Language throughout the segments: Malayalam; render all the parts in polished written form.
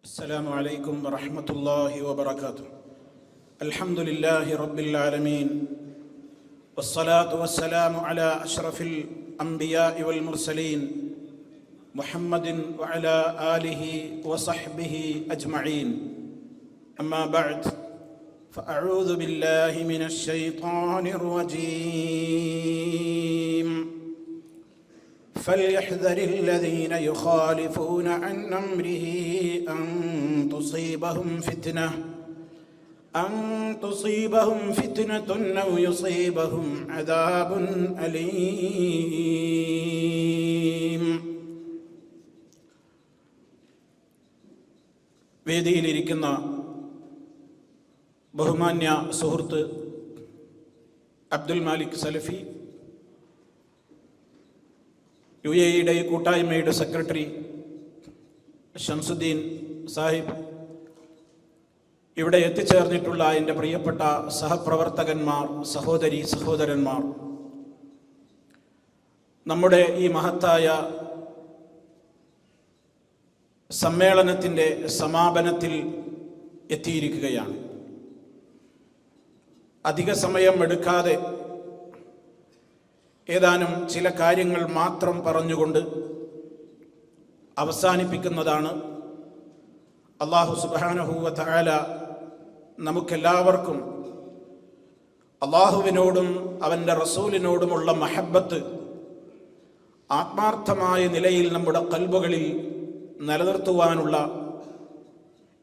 السلام عليكم ورحمة الله وبركاته. الحمد لله رب العالمين، والصلاة والسلام على أشرف الأنبياء والمرسلين محمد وعلى آله وصحبه أجمعين. أما بعد، فأعوذ بالله من الشيطان الرجيم. فليحذر الذين يخالفون عن أمره أن تصيبهم فتنة أو يصيبهم عذاب أليم. വേദിയിലിരിക്കുന്ന ബഹുമാന്യ സുഹൃത്ത് അബ്ദുൽ മാലിക് സലഫി, UAE കൂട്ടായ്മയുടെ സെക്രട്ടറി ഷംസുദ്ദീൻ സാഹിബ്, ഇവിടെ എത്തിച്ചേർന്നിട്ടുള്ള എൻ്റെ പ്രിയപ്പെട്ട സഹപ്രവർത്തകന്മാർ, സഹോദരന്മാർ, നമ്മുടെ ഈ മഹത്തായ സമ്മേളനത്തിൻ്റെ സമാപനത്തിൽ എത്തിയിരിക്കുകയാണ്. അധിക സമയം എടുക്കാതെ ഏതാനും ചില കാര്യങ്ങൾ മാത്രം പറഞ്ഞുകൊണ്ട് അവസാനിപ്പിക്കുന്നതാണ്. അല്ലാഹു സുബ്ഹാനഹു വ തആല നമുക്കെല്ലാവർക്കും അല്ലാഹുവിനോടും അവൻ്റെ റസൂലിനോടുമുള്ള മഹബ്ബത്ത് ആത്മാർത്ഥമായ നിലയിൽ നമ്മുടെ ഖൽബുകളിൽ നിലനിർത്തുവാനുള്ള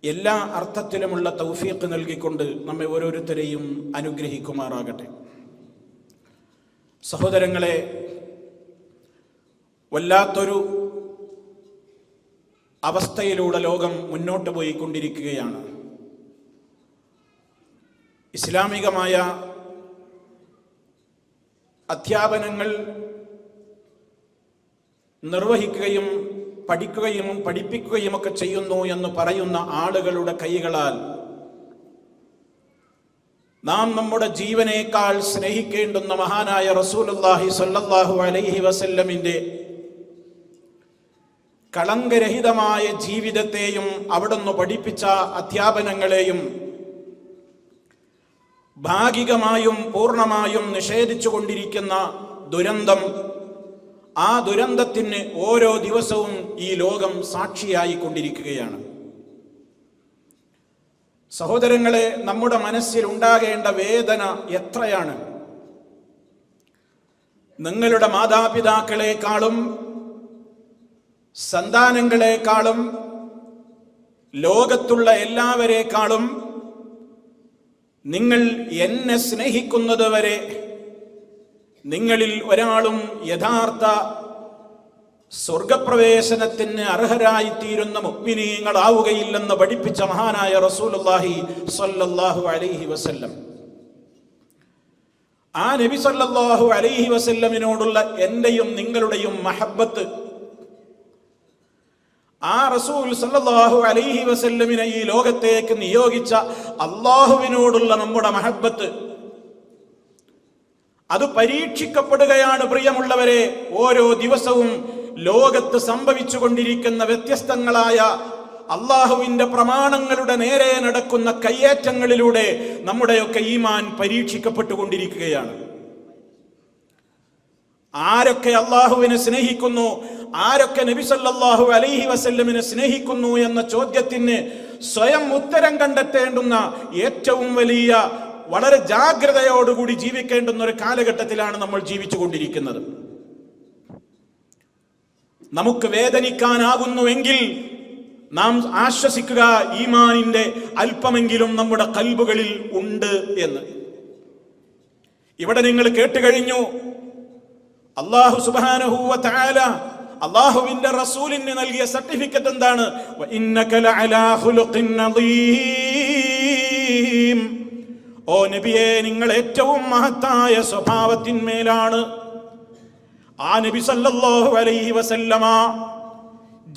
എല്ലാ അർത്ഥത്തിലുമുള്ള തൗഫീഖ് നൽകിക്കൊണ്ട് നമ്മെ ഓരോരുത്തരെയും അനുഗ്രഹിക്കുമാറാകട്ടെ. സഹോദരങ്ങളെ, വല്ലാത്തൊരു അവസ്ഥയിലൂടെ ലോകം മുന്നോട്ട് പോയിക്കൊണ്ടിരിക്കുകയാണ്. ഇസ്ലാമികമായ അധ്യാപനങ്ങൾ നിർവഹിക്കുകയും പഠിക്കുകയും പഠിപ്പിക്കുകയുമൊക്കെ ചെയ്യുന്നു എന്ന് പറയുന്ന ആളുകളുടെ കൈകളാൽ നാം നമ്മുടെ ജീവനേക്കാൾ സ്നേഹിക്കേണ്ടുന്ന മഹാനായ റസൂലുള്ളാഹി സ്വല്ലല്ലാഹു അലൈഹി വസല്ലമിന്റെ കളങ്കരഹിതമായ ജീവിതത്തെയും അവിടുന്ന് പഠിപ്പിച്ച അധ്യാപനങ്ങളെയും ഭാഗികമായും പൂർണ്ണമായും നിഷേധിച്ചു കൊണ്ടിരിക്കുന്ന ദുരന്തം, ആ ദുരന്തത്തിന് ഓരോ ദിവസവും ഈ ലോകം സാക്ഷിയായി കൊണ്ടിരിക്കുകയാണ്. സഹോദരങ്ങളെ, നമ്മുടെ മനസ്സിൽ ഉണ്ടാകേണ്ട വേദന എത്രയാണ്! നിങ്ങളുടെ മാതാപിതാക്കളെക്കാളും സന്താനങ്ങളെക്കാളും ലോകത്തുള്ള എല്ലാവരെക്കാളും നിങ്ങൾ എന്നെ സ്നേഹിക്കുന്നത് വരെ നിങ്ങളിൽ ഒരാളും യഥാർത്ഥ സ്വർഗപ്രവേശനത്തിന് അർഹരായിത്തീരുന്ന മുഅ്മിനീങ്ങളാവുകയില്ലെന്ന് പഠിപ്പിച്ച മഹാനായ റസൂലുള്ളാഹി സ്വല്ലല്ലാഹു അലൈഹി വസല്ലം, ആ നബി സ്വല്ലല്ലാഹു അലൈഹി വസല്ലമിനോടുള്ള എന്റെയും നിങ്ങളുടെയും മഹബ്ബത്ത്, ആ റസൂൽ സ്വല്ലല്ലാഹു അലൈഹി വസല്ലമിനെ ഈ ലോകത്തേക്ക് നിയോഗിച്ച അല്ലാഹുവിനോടുള്ള നമ്മുടെ മഹബ്ബത്ത്, അത് പരീക്ഷിക്കപ്പെടുകയാണ്. പ്രിയമുള്ളവരെ, ഓരോ ദിവസവും ലോകത്ത് സംഭവിച്ചു കൊണ്ടിരിക്കുന്ന വ്യത്യസ്തങ്ങളായ അള്ളാഹുവിന്റെ പ്രമാണങ്ങളുടെ നേരെ നടക്കുന്ന കയ്യേറ്റങ്ങളിലൂടെ നമ്മുടെയൊക്കെ ഈമാൻ പരീക്ഷിക്കപ്പെട്ടുകൊണ്ടിരിക്കുകയാണ്. ആരൊക്കെ അള്ളാഹുവിനെ സ്നേഹിക്കുന്നു, ആരൊക്കെ നബി സല്ലല്ലാഹു അലൈഹി വസല്ലമിനെ സ്നേഹിക്കുന്നു എന്ന ചോദ്യത്തിന് സ്വയം ഉത്തരം കണ്ടെത്തേണ്ടുന്ന ഏറ്റവും വലിയ, വളരെ ജാഗ്രതയോടുകൂടി ജീവിക്കേണ്ടുന്ന ഒരു കാലഘട്ടത്തിലാണ് നമ്മൾ ജീവിച്ചു കൊണ്ടിരിക്കുന്നത്. നമുക്ക് വേദനിക്കാനാകുന്നുവെങ്കിൽ നാം ആശ്വസിക്കുക, ഈമാനിന്റെ അല്പമെങ്കിലും നമ്മുടെ ഖൽബുകളിൽ ഉണ്ട് എന്ന്. ഇവിടെ നിങ്ങൾ കേട്ടുകഴിഞ്ഞു, അല്ലാഹു സുബ്ഹാനഹു വ തആല അല്ലാഹുവിന്റെ റസൂലിന് നൽകിയ സർട്ടിഫിക്കറ്റ് എന്താണ്? വ ഇന്നക ലഅലാ ഖുലുഖിൻ നദീം. ഓ നബിയെ, നിങ്ങൾ ഏറ്റവും മഹത്തായ സ്വഭാവത്തിന്മേലാണ്. ആ നബി സല്ലല്ലാഹു അലൈഹി വസല്ലമ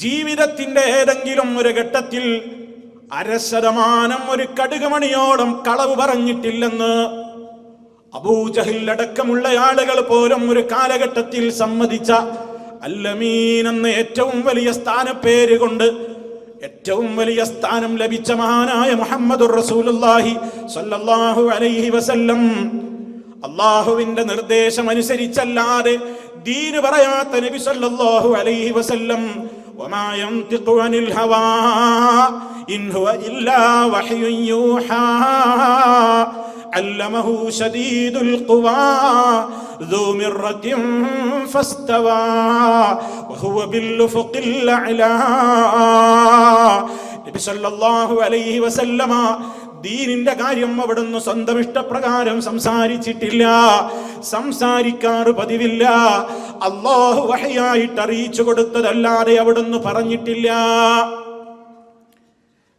ജീവിതത്തിന്റെ ഏതെങ്കിലും ഒരു ഘട്ടത്തിൽ 1% ഒരു കടുകുമണിയോളം കളവ് പറഞ്ഞിട്ടില്ലെന്ന് അബൂജഹൽ അടക്കമുള്ള ആളുകൾ പോലും ഒരു കാലഘട്ടത്തിൽ സമ്മതിച്ച അല്ലമീൻ എന്ന ഏറ്റവും വലിയ സ്ഥാനപ്പേര് കൊണ്ട് ഏറ്റവും വലിയ സ്ഥാനം ലഭിച്ച മഹാനായ മുഹമ്മദുർ റസൂലുള്ളാഹി സ്വല്ലല്ലാഹു അലൈഹി വസല്ലം അല്ലാഹുവിന്റെ നിർദ്ദേശം അനുസരിച്ചല്ലാതെ ദീന് പറയാത്ത നബി സ്വല്ലല്ലാഹു അലൈഹി വസല്ലം വമാ യൻതിഖു അനിൽ ഹവാ ഇൻ ഹുവ ഇല്ലാ വഹ്യുൻ യൂഹാ അല്ലമഹു ശദീദുൽ ഖുവാ ذو مرة فاستوى وهو بالأفق الأعلى. നബി സല്ലല്ലാഹു അലൈഹി വസല്ലമ ദീനിന്റെ കാര്യം അവിടുന്ന് സ്വന്തം ഇഷ്ടപ്രകാരം സംസാരിച്ചിട്ടില്ല, സംസാരിക്കാറ് പതിവില്ല. അല്ലാഹു വഹയായിട്ട് അറിയിച്ചു കൊടുത്തതല്ലാതെ അവിടുന്ന് പറഞ്ഞിട്ടില്ല.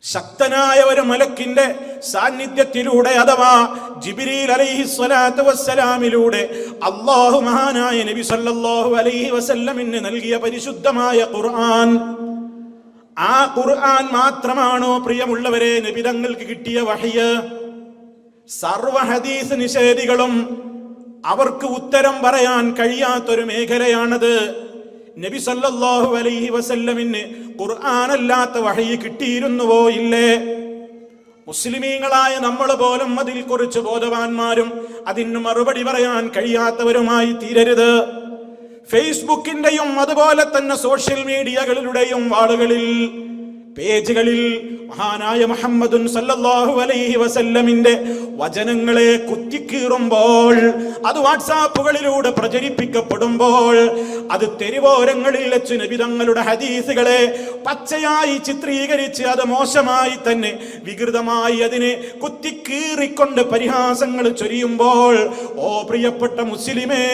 ശക്തനായ ഒരു മലക്കിന്റെ സാന്നിധ്യത്തിലൂടെ അഥവാ ജിബ്രീൽ അലൈഹിസ്സലാത്തു വസ്സലാമിലൂടെ അല്ലാഹു മഹാനായ നബി സല്ലല്ലാഹു അലൈഹി വസല്ലമിന് നൽകിയ പരിശുദ്ധമായ ഖുർആൻ, ആ ഖുർആൻ മാത്രമാണോ പ്രിയമുള്ളവരെ നബി തങ്ങൾക്ക് കിട്ടിയ വഹ്യ്? സർവ ഹദീസ് നിഷേധികളും അവർക്ക് ഉത്തരം പറയാൻ കഴിയാത്തൊരു മേഖലയാണത്. നബി സല്ലല്ലാഹു അലൈഹി വസല്ലമിന് ഖുർആൻ അല്ലാത്ത വഹ്യ് കിട്ടിയിരുന്നുവോ? ഇല്ലേ? മുസ്ലിമീങ്ങളായ നമ്മൾ പോലും അതിൽ കുറിച്ച് ബോധവാന്മാരും അതിന് മറുപടി പറയാൻ കഴിയാത്തവരുമായി തീരരുത്. ഫേസ്ബുക്കിന്റെയും അതുപോലെ തന്നെ സോഷ്യൽ മീഡിയകളുടെയും വാളുകളിൽ, പേജുകളിൽ മഹാനായ മുഹമ്മദുൻ സല്ലല്ലാഹു അലൈഹി വസല്ലമിന്റെ വചനങ്ങളെ കുത്തിക്കീറുമ്പോൾ, അത് വാട്സാപ്പുകളിലൂടെ പ്രചരിപ്പിക്കപ്പെടുമ്പോൾ, അത് തെരുവോരങ്ങളിൽ വെച്ച് നബി തങ്ങളുടെ ഹദീസുകളെ പച്ചയായി ചിത്രീകരിച്ച് അത് മോശമായി തന്നെ വികൃതമായി അതിനെ കുത്തിക്കീറിക്കൊണ്ട് പരിഹാസങ്ങൾ ചൊരിയുമ്പോൾ, ഓ പ്രിയപ്പെട്ട മുസ്ലിമേ,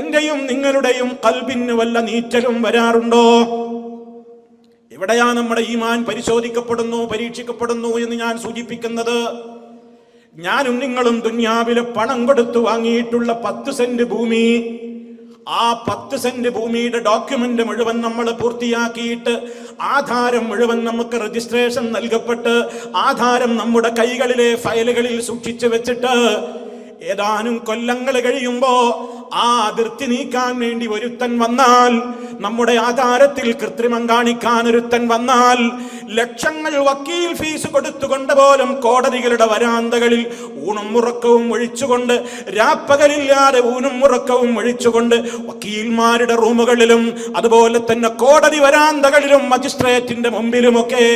എന്റെയും നിങ്ങളുടെയും ഖൽബിന് വല്ല നീറ്റലും വരാറുണ്ടോ? എവിടെയാ നമ്മുടെ ഈമാൻ പരിശോധിക്കപ്പെടുന്നു, പരീക്ഷിക്കപ്പെടുന്നു എന്ന് ഞാൻ സൂചിപ്പിക്കുന്നത്? ഞാനും നിങ്ങളും ദുനിയാവിലെ പണം കൊടുത്തു വാങ്ങിയിട്ടുള്ള 10 സെന്റ് ഭൂമി, ആ 10 സെന്റ് ഭൂമിയുടെ ഡോക്യുമെന്റ് മുഴുവൻ നമ്മൾ പൂർത്തിയാക്കിയിട്ട് ആധാരം മുഴുവൻ നമുക്ക് രജിസ്ട്രേഷൻ നൽകപ്പെട്ട് ആധാരം നമ്മുടെ കൈകളിലെ ഫയലുകളിൽ സൂക്ഷിച്ചു വെച്ചിട്ട് ഏതാനും കൊല്ലങ്ങൾ കഴിയുമ്പോ ആ അതിർത്തി നീക്കാൻ വേണ്ടി ഒരുത്തൻ വന്നാൽ, നമ്മുടെ ആധാരത്തിൽ കൃത്രിമം കാണിക്കാൻ ഒരുത്തൻ വന്നാൽ, ലക്ഷങ്ങൾ വക്കീൽ ഫീസ് കൊടുത്തുകൊണ്ട് പോലും കോടതികളുടെ വരാന്തകളിൽ ഊണും ഉറക്കവും ഒഴിച്ചുകൊണ്ട്, രാപ്പകലില്ലാതെ ഊണും ഉറക്കവും ഒഴിച്ചുകൊണ്ട് വക്കീൽമാരുടെ റൂമുകളിലും അതുപോലെ തന്നെ കോടതി വരാന്തകളിലും മജിസ്ട്രേറ്റിന്റെ മുമ്പിലുമൊക്കെ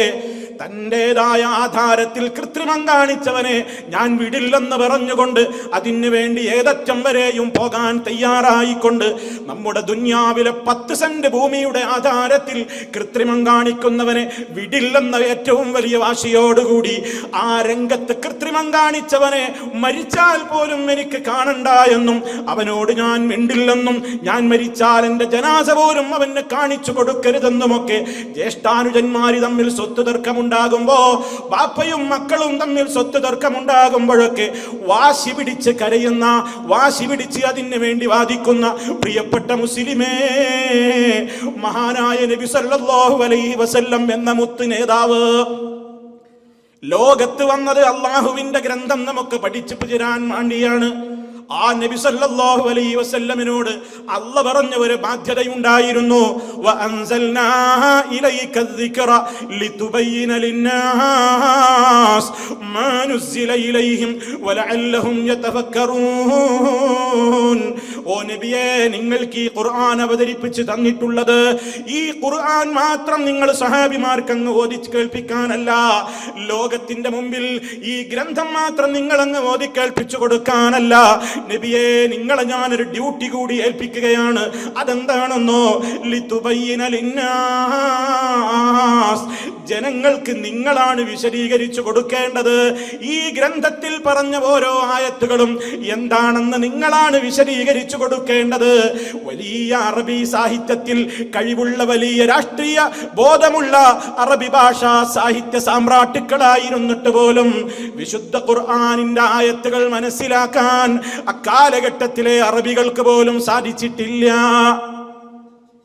തന്റേതായ ആധാരത്തിൽ കൃത്രിമം കാണിച്ചവനെ ഞാൻ വിടില്ലെന്ന് പറഞ്ഞുകൊണ്ട് അതിനു വേണ്ടി ഏതറ്റം വരെയും പോകാൻ തയ്യാറായിക്കൊണ്ട് നമ്മുടെ ദുനിയാവിലെ 10 സെന്റ് ഭൂമിയുടെ ആധാരത്തിൽ കൃത്രിമം കാണിക്കുന്നവനെ വിടില്ലെന്ന ഏറ്റവും വലിയ വാശിയോടുകൂടി ആ രംഗത്ത് കൃത്രിമം കാണിച്ചവനെ മരിച്ചാൽ പോലും എനിക്ക് കാണണ്ട എന്നും അവനോട് ഞാൻ മിണ്ടില്ലെന്നും ഞാൻ മരിച്ചാൽ എന്റെ ജനാസ പോലും അവന് കാണിച്ചു കൊടുക്കരുതെന്നുമൊക്കെ ജ്യേഷ്ഠാനുജന്മാര് തമ്മിൽ സ്വത്ത് തർക്കമുണ്ടാകുമ്പോ, ബാപ്പയും മക്കളും തമ്മിൽ സ്വത്ത് തർക്കമുണ്ടാകുമ്പോഴൊക്കെ വാശി പിടിച്ച് കരയുന്ന, വാശി പിടിച്ച് അതിന് വേണ്ടി വാദിക്കുന്ന പ്രിയപ്പെട്ട മുസ്ലിമേ, മഹാനായ നബി സല്ലല്ലാഹു അലൈഹി വസല്ലം എന്ന മുത്ത് നേതാവ് ലോകത്ത് വന്നത് അള്ളാഹുവിന്റെ ഗ്രന്ഥം നമുക്ക് പഠിച്ചു തരാൻ വേണ്ടിയാണ്. ആ നബി സല്ലല്ലാഹു അലൈഹി വസല്ലമിനോട് അല്ലാഹു പറഞ്ഞ ഒരു ബാധ്യതയുണ്ടായിരുന്നു. വഅൻസൽനാ ഇലൈക الذിക്റ ലിതുബയ്യിന ലിന്നാസ് മാ നുസില ഇലൈഹിം വലഅല്ലഹും യതഫക്കറൂൻ. ഓ നബിയേ, നിങ്ങൾക്ക് ഈ ഖുർആൻ അവതരിപ്പിച്ച് തന്നിട്ടുള്ളത് ഈ ഖുർആൻ മാത്രം നിങ്ങൾ സഹാബിമാർക്ക് അങ്ങ് ഓതി കേൾപ്പിക്കാനല്ല, ലോകത്തിന്റെ മുമ്പിൽ ഈ ഗ്രന്ഥം മാത്രം നിങ്ങൾ അങ്ങ് ഓതി കേൾപ്പിച്ചു കൊടുക്കാനല്ല. നബിയെ, നിങ്ങളെ ഞാനൊരു ഡ്യൂട്ടി കൂടി ഏൽപ്പിക്കുകയാണ്. അതെന്താണെന്നോ? ലിതുബയ്യിന ലിന്നാസ്, ജനങ്ങൾക്ക് നിങ്ങളാണ് വിശദീകരിച്ചു കൊടുക്കേണ്ടത്. ഈ ഗ്രന്ഥത്തിൽ പറഞ്ഞ ഓരോ ആയത്തുകളും എന്താണെന്ന് നിങ്ങളാണ് വിശദീകരിച്ചു കൊടുക്കേണ്ടത്. വലിയ അറബി സാഹിത്യത്തിൽ കഴിവുള്ള, വലിയ രാഷ്ട്രീയ ബോധമുള്ള അറബി ഭാഷാ സാഹിത്യ സാമ്രാട്ടുക്കളായിരുന്നിട്ട് പോലും വിശുദ്ധ ഖുർആനിന്റെ ആയത്തുകൾ മനസ്സിലാക്കാൻ അക്കാലഘട്ടത്തിലെ അറബികൾക്ക് പോലും സാധിച്ചിട്ടില്ല.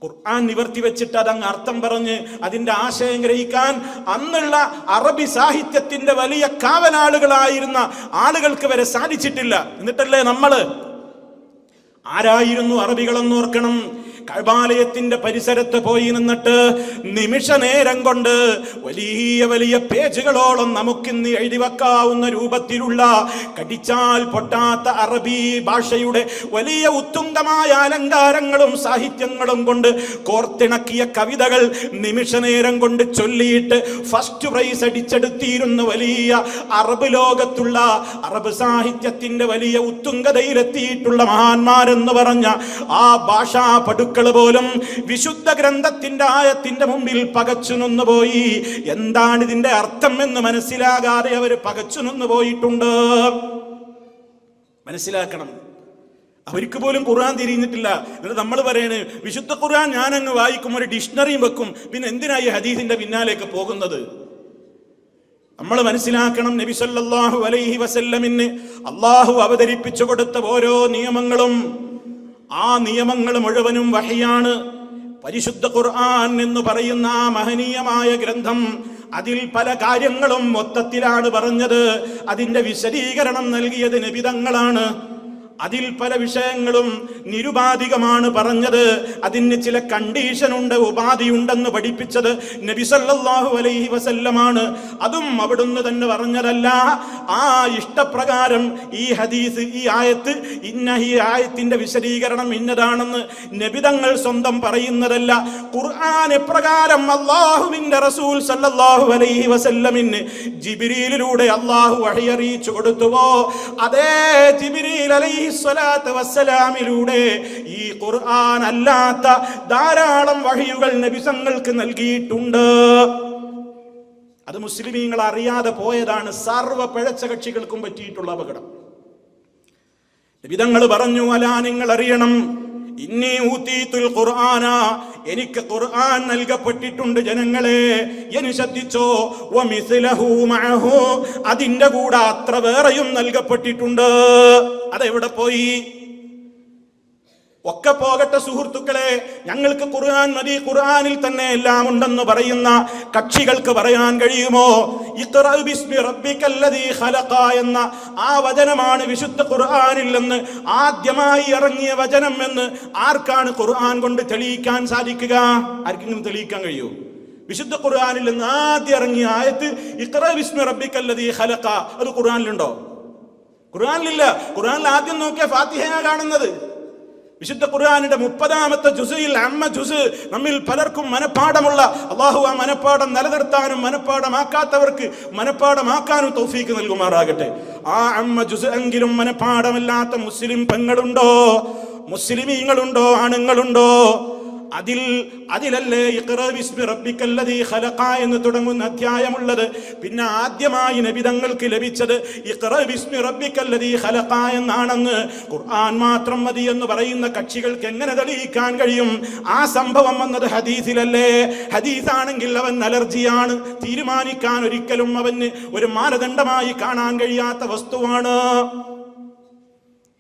ഖുർആൻ നിവർത്തി വെച്ചിട്ട് അതങ്ങ് അർത്ഥം പറഞ്ഞ് അതിന്റെ ആശയം ഗ്രഹിക്കാൻ അന്നുള്ള അറബി സാഹിത്യത്തിന്റെ വലിയ കാവലാളുകളായിരുന്ന ആളുകൾക്ക് വരെ സാധിച്ചിട്ടില്ല. എന്നിട്ടല്ലേ നമ്മള് ആരായിരുന്നു അറബികളെന്ന് ഓർക്കണം. കഅബാലയത്തിന്റെ പരിസരത്ത് പോയി നിന്നിട്ട് നിമിഷ നേരം കൊണ്ട് വലിയ വലിയ പേജുകളോളം നമുക്കിന്ന് എഴുതി വെക്കാവുന്ന രൂപത്തിലുള്ള കടിച്ചാൽ പൊട്ടാത്ത അറബി ഭാഷയുടെ വലിയ ഉത്തുംഗമായ അലങ്കാരങ്ങളും സാഹിത്യങ്ങളും കൊണ്ട് കോർത്തിണക്കിയ കവിതകൾ നിമിഷ നേരം കൊണ്ട് ചൊല്ലിയിട്ട് ഫസ്റ്റ് പ്രൈസ് അടിച്ചെടുത്തിരുന്ന വലിയ അറബ് ലോകത്തുള്ള അറബ് സാഹിത്യത്തിന്റെ വലിയ ഉത്തുംഗതയിലെത്തിയിട്ടുള്ള മഹാന്മാരെന്ന് പറഞ്ഞ ആ ഭാഷാ പടുക്കൾ പോലും വിശുദ്ധ ഗ്രന്ഥത്തിന്റെ ആയത്തിന്റെ മുമ്പിൽ പകച്ചു നിന്നുപോയി. എന്താണ് ഇതിന്റെ അർത്ഥം എന്ന് മനസ്സിലാകാതെ അവർ പകച്ചു നിന്നു പോയിട്ടുണ്ട്. മനസ്സിലാക്കണം, അവർക്ക് പോലും ഖുർആൻ തിരിഞ്ഞിട്ടില്ല. എന്നിട്ട് നമ്മൾ പറയണ് വിശുദ്ധ ഖുർആൻ ഞാനങ്ങ് വായിക്കും, ഒരു ഡിക്ഷണറിയും വെക്കും, പിന്നെ എന്തിനായി ഹദീസിന്റെ പിന്നാലേക്ക് പോകുന്നത്? നമ്മൾ മനസ്സിലാക്കണം, നബി സല്ലല്ലാഹു അലൈഹി വസല്ലമിന് അള്ളാഹു അവതരിപ്പിച്ചു കൊടുത്ത ഓരോ നിയമങ്ങളും ആ നിയമങ്ങൾ മുഴുവനും വഹിയാണ്. പരിശുദ്ധ ഖുർആൻ എന്ന് പറയുന്ന ആ മഹനീയമായ ഗ്രന്ഥം, അതിൽ പല കാര്യങ്ങളും മൊത്തത്തിലാണ് പറഞ്ഞത്. അതിന്റെ വിശദീകരണം നൽകിയത് നബിതങ്ങളാണ്. അതിൽ പല വിഷയങ്ങളും നിരുപാധികമാണ് പറഞ്ഞത്. അതിന് ചില കണ്ടീഷൻ ഉണ്ട്, ഉപാധിയുണ്ടെന്ന് പഠിപ്പിച്ചത് നബി സല്ലല്ലാഹു അലൈഹി വസല്ലമാണ്. അതും അവിടുന്ന് തന്നെ പറഞ്ഞതല്ല. ആ ഇഷ്ടപ്രകാരം ഈ ഹദീസ്, ഈ ആയത്ത്, ഈ ആയത്തിന്റെ വിശദീകരണം ഇന്നതാണെന്ന് നബിതങ്ങൾ സ്വന്തം പറയുന്നതല്ല. ഖുർആൻ എപ്രകാരം അല്ലാഹുവിന്റെ റസൂൽ സല്ലല്ലാഹു അലൈഹി വസല്ലമിന് ജിബ്രീലിലൂടെ അല്ലാഹു വഹി അറിയിച്ചു കൊടുത്തുവോ, അതേ ജിബ്രീൽ അലൈഹി സ്വലാത്തു വസ്സലാമിലൂടെ ഈ ഖുർആൻ അല്ലാത്ത ധാരാളം വഹിയുകൾ നബിസങ്ങൾക്ക് നൽകിയിട്ടുണ്ട്. അത് മുസ്ലിമീങ്ങൾ അറിയാതെ പോയതാണ് സർവ്വ പിഴച്ച കക്ഷികൾക്കും പറ്റിയിട്ടുള്ള അപകടം. നബിതങ്ങൾ പറഞ്ഞു, അലാ നിങ്ങൾ അറിയണം, ഇന്നി ഊതീതുൽ ഖുർആന, എനിക്ക് ഖുർആൻ നൽകപ്പെട്ടിട്ടുണ്ട് ജനങ്ങളെ. ഇനി ശ്രദ്ധിച്ചോ, വമിസ്ലഹു മഅഹു, അതിന്റെ കൂടെ അത്ര വേറെയും നൽകപ്പെട്ടിട്ടുണ്ട്. അതെവിടെ പോയി? ഒക്കെ പോകട്ടെ സുഹൃത്തുക്കളെ, ഞങ്ങൾക്ക് ഖുർആൻ മതി, ഖുർആനിൽ തന്നെ എല്ലാം ഉണ്ടെന്ന് പറയുന്ന കക്ഷികൾക്ക് പറയാൻ കഴിയുമോ? ഇഖ്റഅ ബിസ്മി റബ്ബിക്കല്ലദീ ഖലഖ എന്ന ആ വചനമാണ് വിശുദ്ധ ഖുർആനിൽ നിന്ന് ആദ്യമായി ഇറങ്ങിയ വചനം എന്ന് ആർക്കാണ് ഖുർആൻ കൊണ്ട് തെളിയിക്കാൻ സാധിക്കുക? ആർക്കെങ്കിലും തെളിയിക്കാൻ കഴിയുമോ? വിശുദ്ധ ഖുർആനിൽ നിന്ന് ആദ്യം ഇറങ്ങിയ ആയത്ത് ഇഖ്റഅ ബിസ്മി റബ്ബിക്കല്ലദീ ഖലഖ, അത് ഖുർആനിലുണ്ടോ? ഖുർആനിലില്ല. ഖുർആനിൽ ആദ്യം നോക്കിയ ഫാത്തിഹയാണ് കാണുന്നത്. വിശുദ്ധ ഖുർആനിന്റെ 30-ാമത്തെ ജുസിൽ അമ്മ ജുസ് നമ്മിൽ പലർക്കും മനപ്പാടമുള്ള, അല്ലാഹു ആ മനപ്പാടം നിലനിർത്താനും മനപ്പാടമാക്കാത്തവർക്ക് മനപ്പാടമാക്കാനും തൗഫീക്ക് നൽകുമാറാകട്ടെ. ആ അമ്മ ജുസ് എങ്കിലും മനപ്പാടമില്ലാത്ത മുസ്ലിം പെങ്ങളുണ്ടോ? മുസ്ലിമീങ്ങളുണ്ടോ? ആണുങ്ങളുണ്ടോ? അതിലല്ലേ ഇഖ്റഅ ബിസ്മി റബ്ബിക്കല്ലദീ ഖലഖ എന്ന് തുടങ്ങുന്ന അധ്യായമുള്ളത്. പിന്നെ ആദ്യമായി നബിതങ്ങൾക്ക് ലഭിച്ചത് ഇഖ്റഅ ബിസ്മി റബ്ബിക്കല്ലദീ ഖലഖ എന്നാണെന്ന് ഖുർആൻ മാത്രം മതി എന്ന് പറയുന്ന കക്ഷികൾക്ക് എങ്ങനെ തെളിയിക്കാൻ കഴിയും? ആ സംഭവം വന്നത് ഹദീസിലല്ലേ? ഹദീസാണെങ്കിൽ അവൻ അലർജിയാണ്, തീരുമാനിക്കാൻ ഒരിക്കലും അവന് ഒരു മാനദണ്ഡമായി കാണാൻ കഴിയാത്ത വസ്തുവാണ്.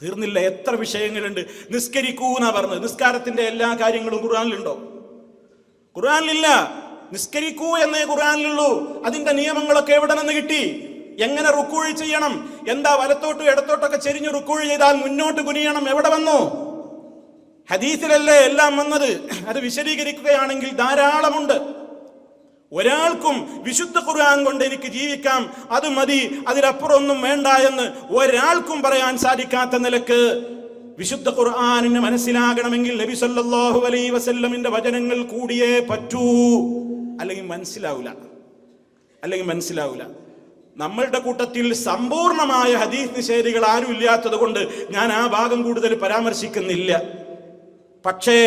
തീർന്നില്ല, എത്ര വിഷയങ്ങളുണ്ട്. നിസ്കരിക്കൂ എന്നാ പറഞ്ഞത്. നിസ്കാരത്തിന്റെ എല്ലാ കാര്യങ്ങളും ഖുർആനിലുണ്ടോ? ഖുർആനിലില്ല. നിസ്കരിക്കൂ എന്നേ ഖുർആനിലുള്ളൂ. അതിന്റെ നിയമങ്ങളൊക്കെ എവിടെ നിന്ന് കിട്ടി? എങ്ങനെ റുക്കൂഴ് ചെയ്യണം? എന്താ വലത്തോട്ടും ഇടത്തോട്ടൊക്കെ ചെരിഞ്ഞ് റുക്കൂഴ് ചെയ്താൽ മുന്നോട്ട് കുനിയണം? എവിടെ വന്നു? ഹദീസിലല്ലേ എല്ലാം വന്നത്. അത് വിശദീകരിക്കുകയാണെങ്കിൽ ധാരാളമുണ്ട്. ഒരാൾക്കും വിശുദ്ധ ഖുർആൻ കൊണ്ട് എനിക്ക് ജീവിക്കാം, അത് മതി, അതിലപ്പുറം ഒന്നും വേണ്ട എന്ന് ഒരാൾക്കും പറയാൻ സാധിക്കാത്ത നിലക്ക് വിശുദ്ധ ഖുർആനിനെ മനസ്സിലാകണമെങ്കിൽ നബി സല്ലല്ലാഹു അലൈഹി വസല്ലമിന്റെ വചനങ്ങൾ കൂടിയേ പറ്റൂ. അല്ലെങ്കിൽ മനസ്സിലാവില്ല. നമ്മളുടെ കൂട്ടത്തിൽ സമ്പൂർണമായ ഹദീസ് നിഷേധികൾ ആരും ഇല്ലാത്തത് കൊണ്ട് ഞാൻ ആ ഭാഗം കൂടുതൽ പരാമർശിക്കുന്നില്ല. പക്ഷേ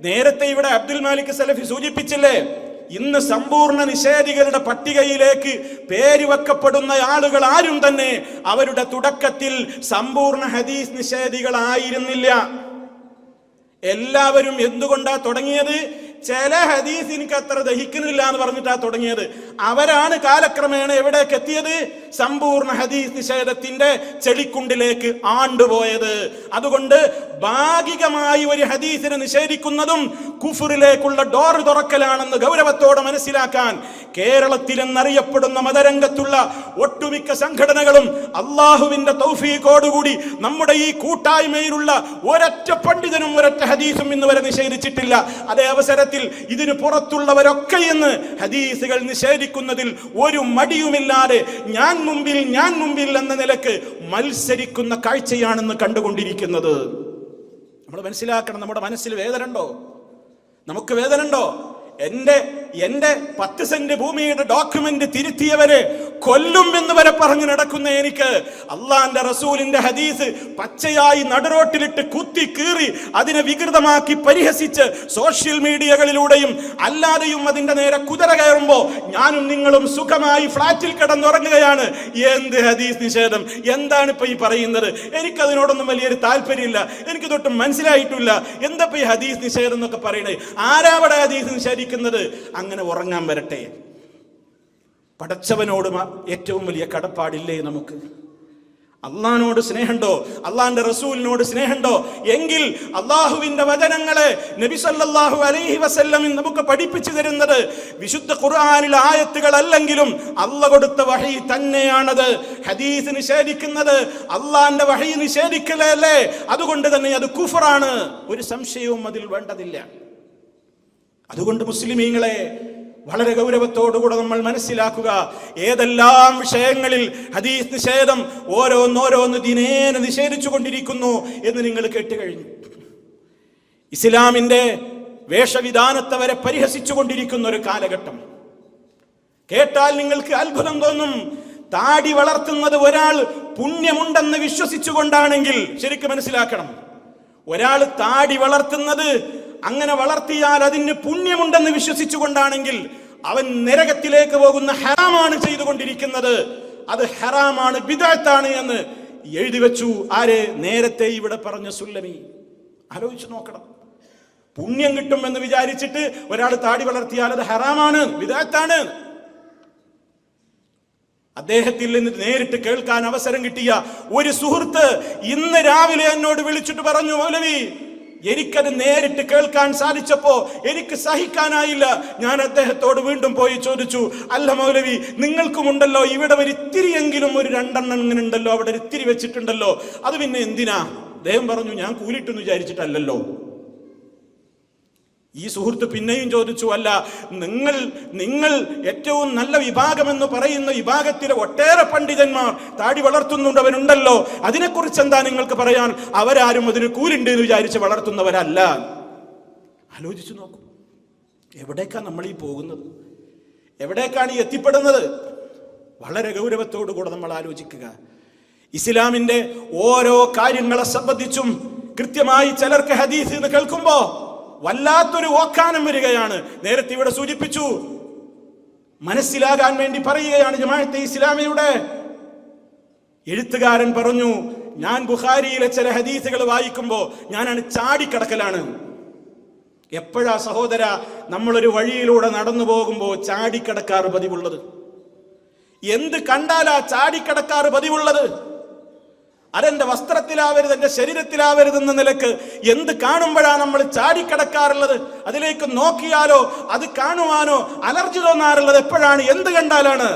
നേരത്തെ ഇവിടെ അബ്ദുൽ മാലിക് സലഫി സൂചിപ്പിച്ചില്ലേ, ഇന്ന് സമ്പൂർണ്ണ നിഷേധികളുടെ പട്ടികയിലേക്ക് പേര് വെക്കപ്പെടുന്ന ആളുകൾ ആരും തന്നെ അവരുടെ തുടക്കത്തിൽ സമ്പൂർണ്ണ ഹദീസ് നിഷേധികളായിരുന്നില്ല. എല്ലാവരും എന്തുകൊണ്ടാ തുടങ്ങിയത്? ചില ഹദീസ് എനിക്ക് അത്ര ദഹിക്കുന്നില്ല എന്ന് പറഞ്ഞിട്ടാ തുടങ്ങിയത്. അവരാണ് കാലക്രമേണ എവിടേക്ക് എത്തിയത്? സമ്പൂർണ്ണ ഹദീസ് നിഷേധത്തിന്റെ ചെളിക്കുണ്ടിലേക്ക് ആണ്ടുപോയത്. അതുകൊണ്ട് ഭാഗികമായി ഒരു ഹദീസിനെ നിഷേധിക്കുന്നതും കുഫറിലേക്കുള്ള ഡോർ തുറക്കലാണെന്ന് ഗൗരവത്തോടെ മനസ്സിലാക്കാൻ കേരളത്തിൽ എന്നറിയപ്പെടുന്ന മതരംഗത്തുള്ള ഒട്ടുമിക്ക സംഘടനകളും അള്ളാഹുവിന്റെ തൗഫീഖോടുകൂടി നമ്മുടെ ഈ കൂട്ടായ്മയിലുള്ള ഒരൊറ്റ പണ്ഡിതനും ഒരൊറ്റ ഹദീസും ഇന്ന് വരെ നിഷേധിച്ചിട്ടില്ല. അതേ അവസരത്തിൽ ഇതിന് പുറത്തുള്ളവരൊക്കെ ഇന്ന് ഹദീസുകൾ നിഷേധിക്കുന്നതിൽ ഒരു മടിയുമില്ലാതെ ഞാൻ മുമ്പിൽ എന്ന നിലക്ക് മത്സരിക്കുന്ന കാഴ്ചയാണെന്ന് കണ്ടുകൊണ്ടിരിക്കുന്നത്. നമ്മൾ മനസ്സിലാക്കണം. നമ്മുടെ മനസ്സിൽ വേദന ഉണ്ടോ? നമുക്ക് വേദന ഉണ്ടോ? എന്റെ 10 സെന്റ് ഭൂമിയുടെ ഡോക്യുമെന്റ് തിരുത്തിയവരെ കൊല്ലും എന്ന് വരെ പറഞ്ഞു നടക്കുന്ന എനിക്ക് അള്ളാന്റെ റസൂലിന്റെ ഹദീസ് പച്ചയായി നടുറോട്ടിലിട്ട് കുത്തി കീറി അതിനെ വികൃതമാക്കി പരിഹസിച്ച് സോഷ്യൽ മീഡിയകളിലൂടെയും അല്ലാതെയും അതിന്റെ നേരെ കുതിര കയറുമ്പോ ഞാനും നിങ്ങളും സുഖമായി ഫ്ളാറ്റിൽ കിടന്നുറങ്ങുകയാണ്. എന്ത് ഹദീസ് നിഷേധം? എന്താണ് ഇപ്പൊ ഈ പറയുന്നത്? എനിക്കതിനോടൊന്നും വലിയൊരു താല്പര്യമില്ല. എനിക്ക് തൊട്ടും മനസ്സിലായിട്ടില്ല എന്താ ഈ ഹദീസ് നിഷേധം എന്നൊക്കെ പറയണേ. ആരാവിടെ ഹദീസ് നിഷേധിക്കുന്നത്? അങ്ങനെ ഉറങ്ങാൻ വരട്ടെ. പടച്ചവനോട് ഏറ്റവും വലിയ കടപ്പാടില്ലേ നമുക്ക്? അള്ളാഹിനോട് സ്നേഹമുണ്ടോ? അള്ളാഹിന്റെ റസൂലിനോട് സ്നേഹമുണ്ടോ? എങ്കിൽ അള്ളാഹുവിന്റെ വചനങ്ങളെ നബി സല്ലല്ലാഹു അലൈഹി വസല്ലം നമുക്ക് പഠിപ്പിച്ചു തരുന്നത് വിശുദ്ധ ഖുർആനിലെ ആയത്തുകൾ അല്ലെങ്കിലും അള്ളാഹ് കൊടുത്ത വഹി തന്നെയാണത്. ഹദീസ് നിഷേധിക്കുന്നത് അള്ളാഹിന്റെ വഹി നിഷേധിക്കലല്ലേ? അതുകൊണ്ട് തന്നെ അത് കുഫറാണ്. ഒരു സംശയവും അതിൽ വേണ്ടതില്ല. അതുകൊണ്ട് മുസ്ലിമീങ്ങളെ വളരെ ഗൗരവത്തോടുകൂടെ നമ്മൾ മനസ്സിലാക്കുക. ഏതെല്ലാം വിഷയങ്ങളിൽ ഹദീസ് നിഷേധം ഓരോന്നോരോന്ന് ദിനേന നിഷേധിച്ചു കൊണ്ടിരിക്കുന്നു എന്ന് നിങ്ങൾ കേട്ടുകഴിഞ്ഞു. ഇസ്ലാമിന്റെ വേഷവിധാനത്തെ വരെ പരിഹസിച്ചു കൊണ്ടിരിക്കുന്ന ഒരു കാലഘട്ടം. കേട്ടാൽ നിങ്ങൾക്ക് അത്ഭുതം തോന്നും. താടി വളർത്തുന്നത് ഒരാൾ പുണ്യമുണ്ടെന്ന് വിശ്വസിച്ചുകൊണ്ടാണെങ്കിൽ ശരിക്കും മനസ്സിലാക്കണം. ഒരാൾ താടി വളർത്തുന്നത് അങ്ങനെ വളർത്തിയാൽ അതിന് പുണ്യമുണ്ടെന്ന് വിശ്വസിച്ചുകൊണ്ടാണെങ്കിൽ അവൻ നരകത്തിലേക്ക് പോകുന്ന ഹറാമാണ് ചെയ്തുകൊണ്ടിരിക്കുന്നത്. അത് ഹറാമാണ്, ബിദ്അത്താണ് എന്ന് എഴുതി വെച്ചു. ആര്? നേരത്തെ ഇവിടെ പറഞ്ഞ സുല്ലമി. ആലോചിച്ചു നോക്കണം. പുണ്യം കിട്ടും എന്ന് വിചാരിച്ചിട്ട് ഒരാൾ താടി വളർത്തിയാൽ അത് ഹറാമാണ്, ബിദ്അത്താണ്. അദ്ദേഹത്തിൽ നിന്ന് നേരിട്ട് കേൾക്കാൻ അവസരം കിട്ടിയ ഒരു സുഹൃത്ത് ഇന്ന് രാവിലെ എന്നോട് വിളിച്ചിട്ട് പറഞ്ഞു, മൗലവി എനിക്കത് നേരിട്ട് കേൾക്കാൻ സാധിച്ചപ്പോ എനിക്ക് സഹിക്കാനായില്ല. ഞാൻ അദ്ദേഹത്തോട് വീണ്ടും പോയി ചോദിച്ചു, അല്ല മൗലവി നിങ്ങൾക്കുമുണ്ടല്ലോ ഇവിടെ ഒരു ഇത്തിരിയെങ്കിലും ഒരു 2 എണ്ണം ഇങ്ങനെ ഉണ്ടല്ലോ, അവിടെ ഒരു ഇത്തിരി വെച്ചിട്ടുണ്ടല്ലോ, അത് പിന്നെ എന്തിനാ? അദ്ദേഹം പറഞ്ഞു, ഞാൻ കൂലിട്ടെന്ന് വിചാരിച്ചിട്ടല്ലോ. ഈ സുഹൃത്ത് പിന്നെയും ചോദിച്ചു, അല്ല നിങ്ങൾ ഏറ്റവും നല്ല വിഭാഗമെന്ന് പറയുന്ന വിഭാഗത്തിലെ ഒട്ടേറെ പണ്ഡിതന്മാർ താടി വളർത്തുന്നുണ്ടവനുണ്ടല്ലോ, അതിനെക്കുറിച്ച് എന്താ നിങ്ങൾക്ക് പറയാൻ? അവരാരും അതിന് കൂലുണ്ട് എന്ന് വിചാരിച്ച് വളർത്തുന്നവരല്ല. ആലോചിച്ചു നോക്കൂ, എവിടേക്കാണ് നമ്മൾ ഈ പോകുന്നത്? എവിടേക്കാണ് ഈ എത്തിപ്പെടുന്നത്? വളരെ ഗൗരവത്തോടു കൂടെ നമ്മൾ ആലോചിക്കുക. ഇസ്ലാമിന്റെ ഓരോ കാര്യങ്ങളെ സംബന്ധിച്ചും കൃത്യമായി ചിലർക്ക് ഹദീസ് എന്ന് കേൾക്കുമ്പോ വല്ലാത്തൊരു ഓക്കാനം വരികയാണ്. നേരത്തെ ഇവിടെ സൂചിപ്പിച്ചു, മനസ്സിലാകാൻ വേണ്ടി പറയുകയാണ്. ജമാഅത്തെ ഇസ്ലാമിയുടെ എഴുത്തുകാരൻ പറഞ്ഞു, ഞാൻ ബുഖാരിയിലെ ചില ഹദീസുകൾ വായിക്കുമ്പോൾ ഞാനാണ് ചാടിക്കടക്കലാണ്. എപ്പോഴാ സഹോദര നമ്മളൊരു വഴിയിലൂടെ നടന്നു പോകുമ്പോൾ ചാടിക്കടക്കാറ് പതിവുള്ളത്? എന്ത് കണ്ടാലാ ചാടിക്കടക്കാറ് പതിവുള്ളത്? അതെന്റെ വസ്ത്രത്തിലാവരുത്, എന്റെ ശരീരത്തിലാവരുതെന്ന നിലക്ക് എന്ത് കാണുമ്പോഴാണ് നമ്മൾ ചാടിക്കടക്കാറുള്ളത്? അതിലേക്ക് നോക്കിയാലോ അത് കാണുവാനോ അലർജി തോന്നാറുള്ളത് എപ്പോഴാണ്? എന്ത് കണ്ടാലാണ്?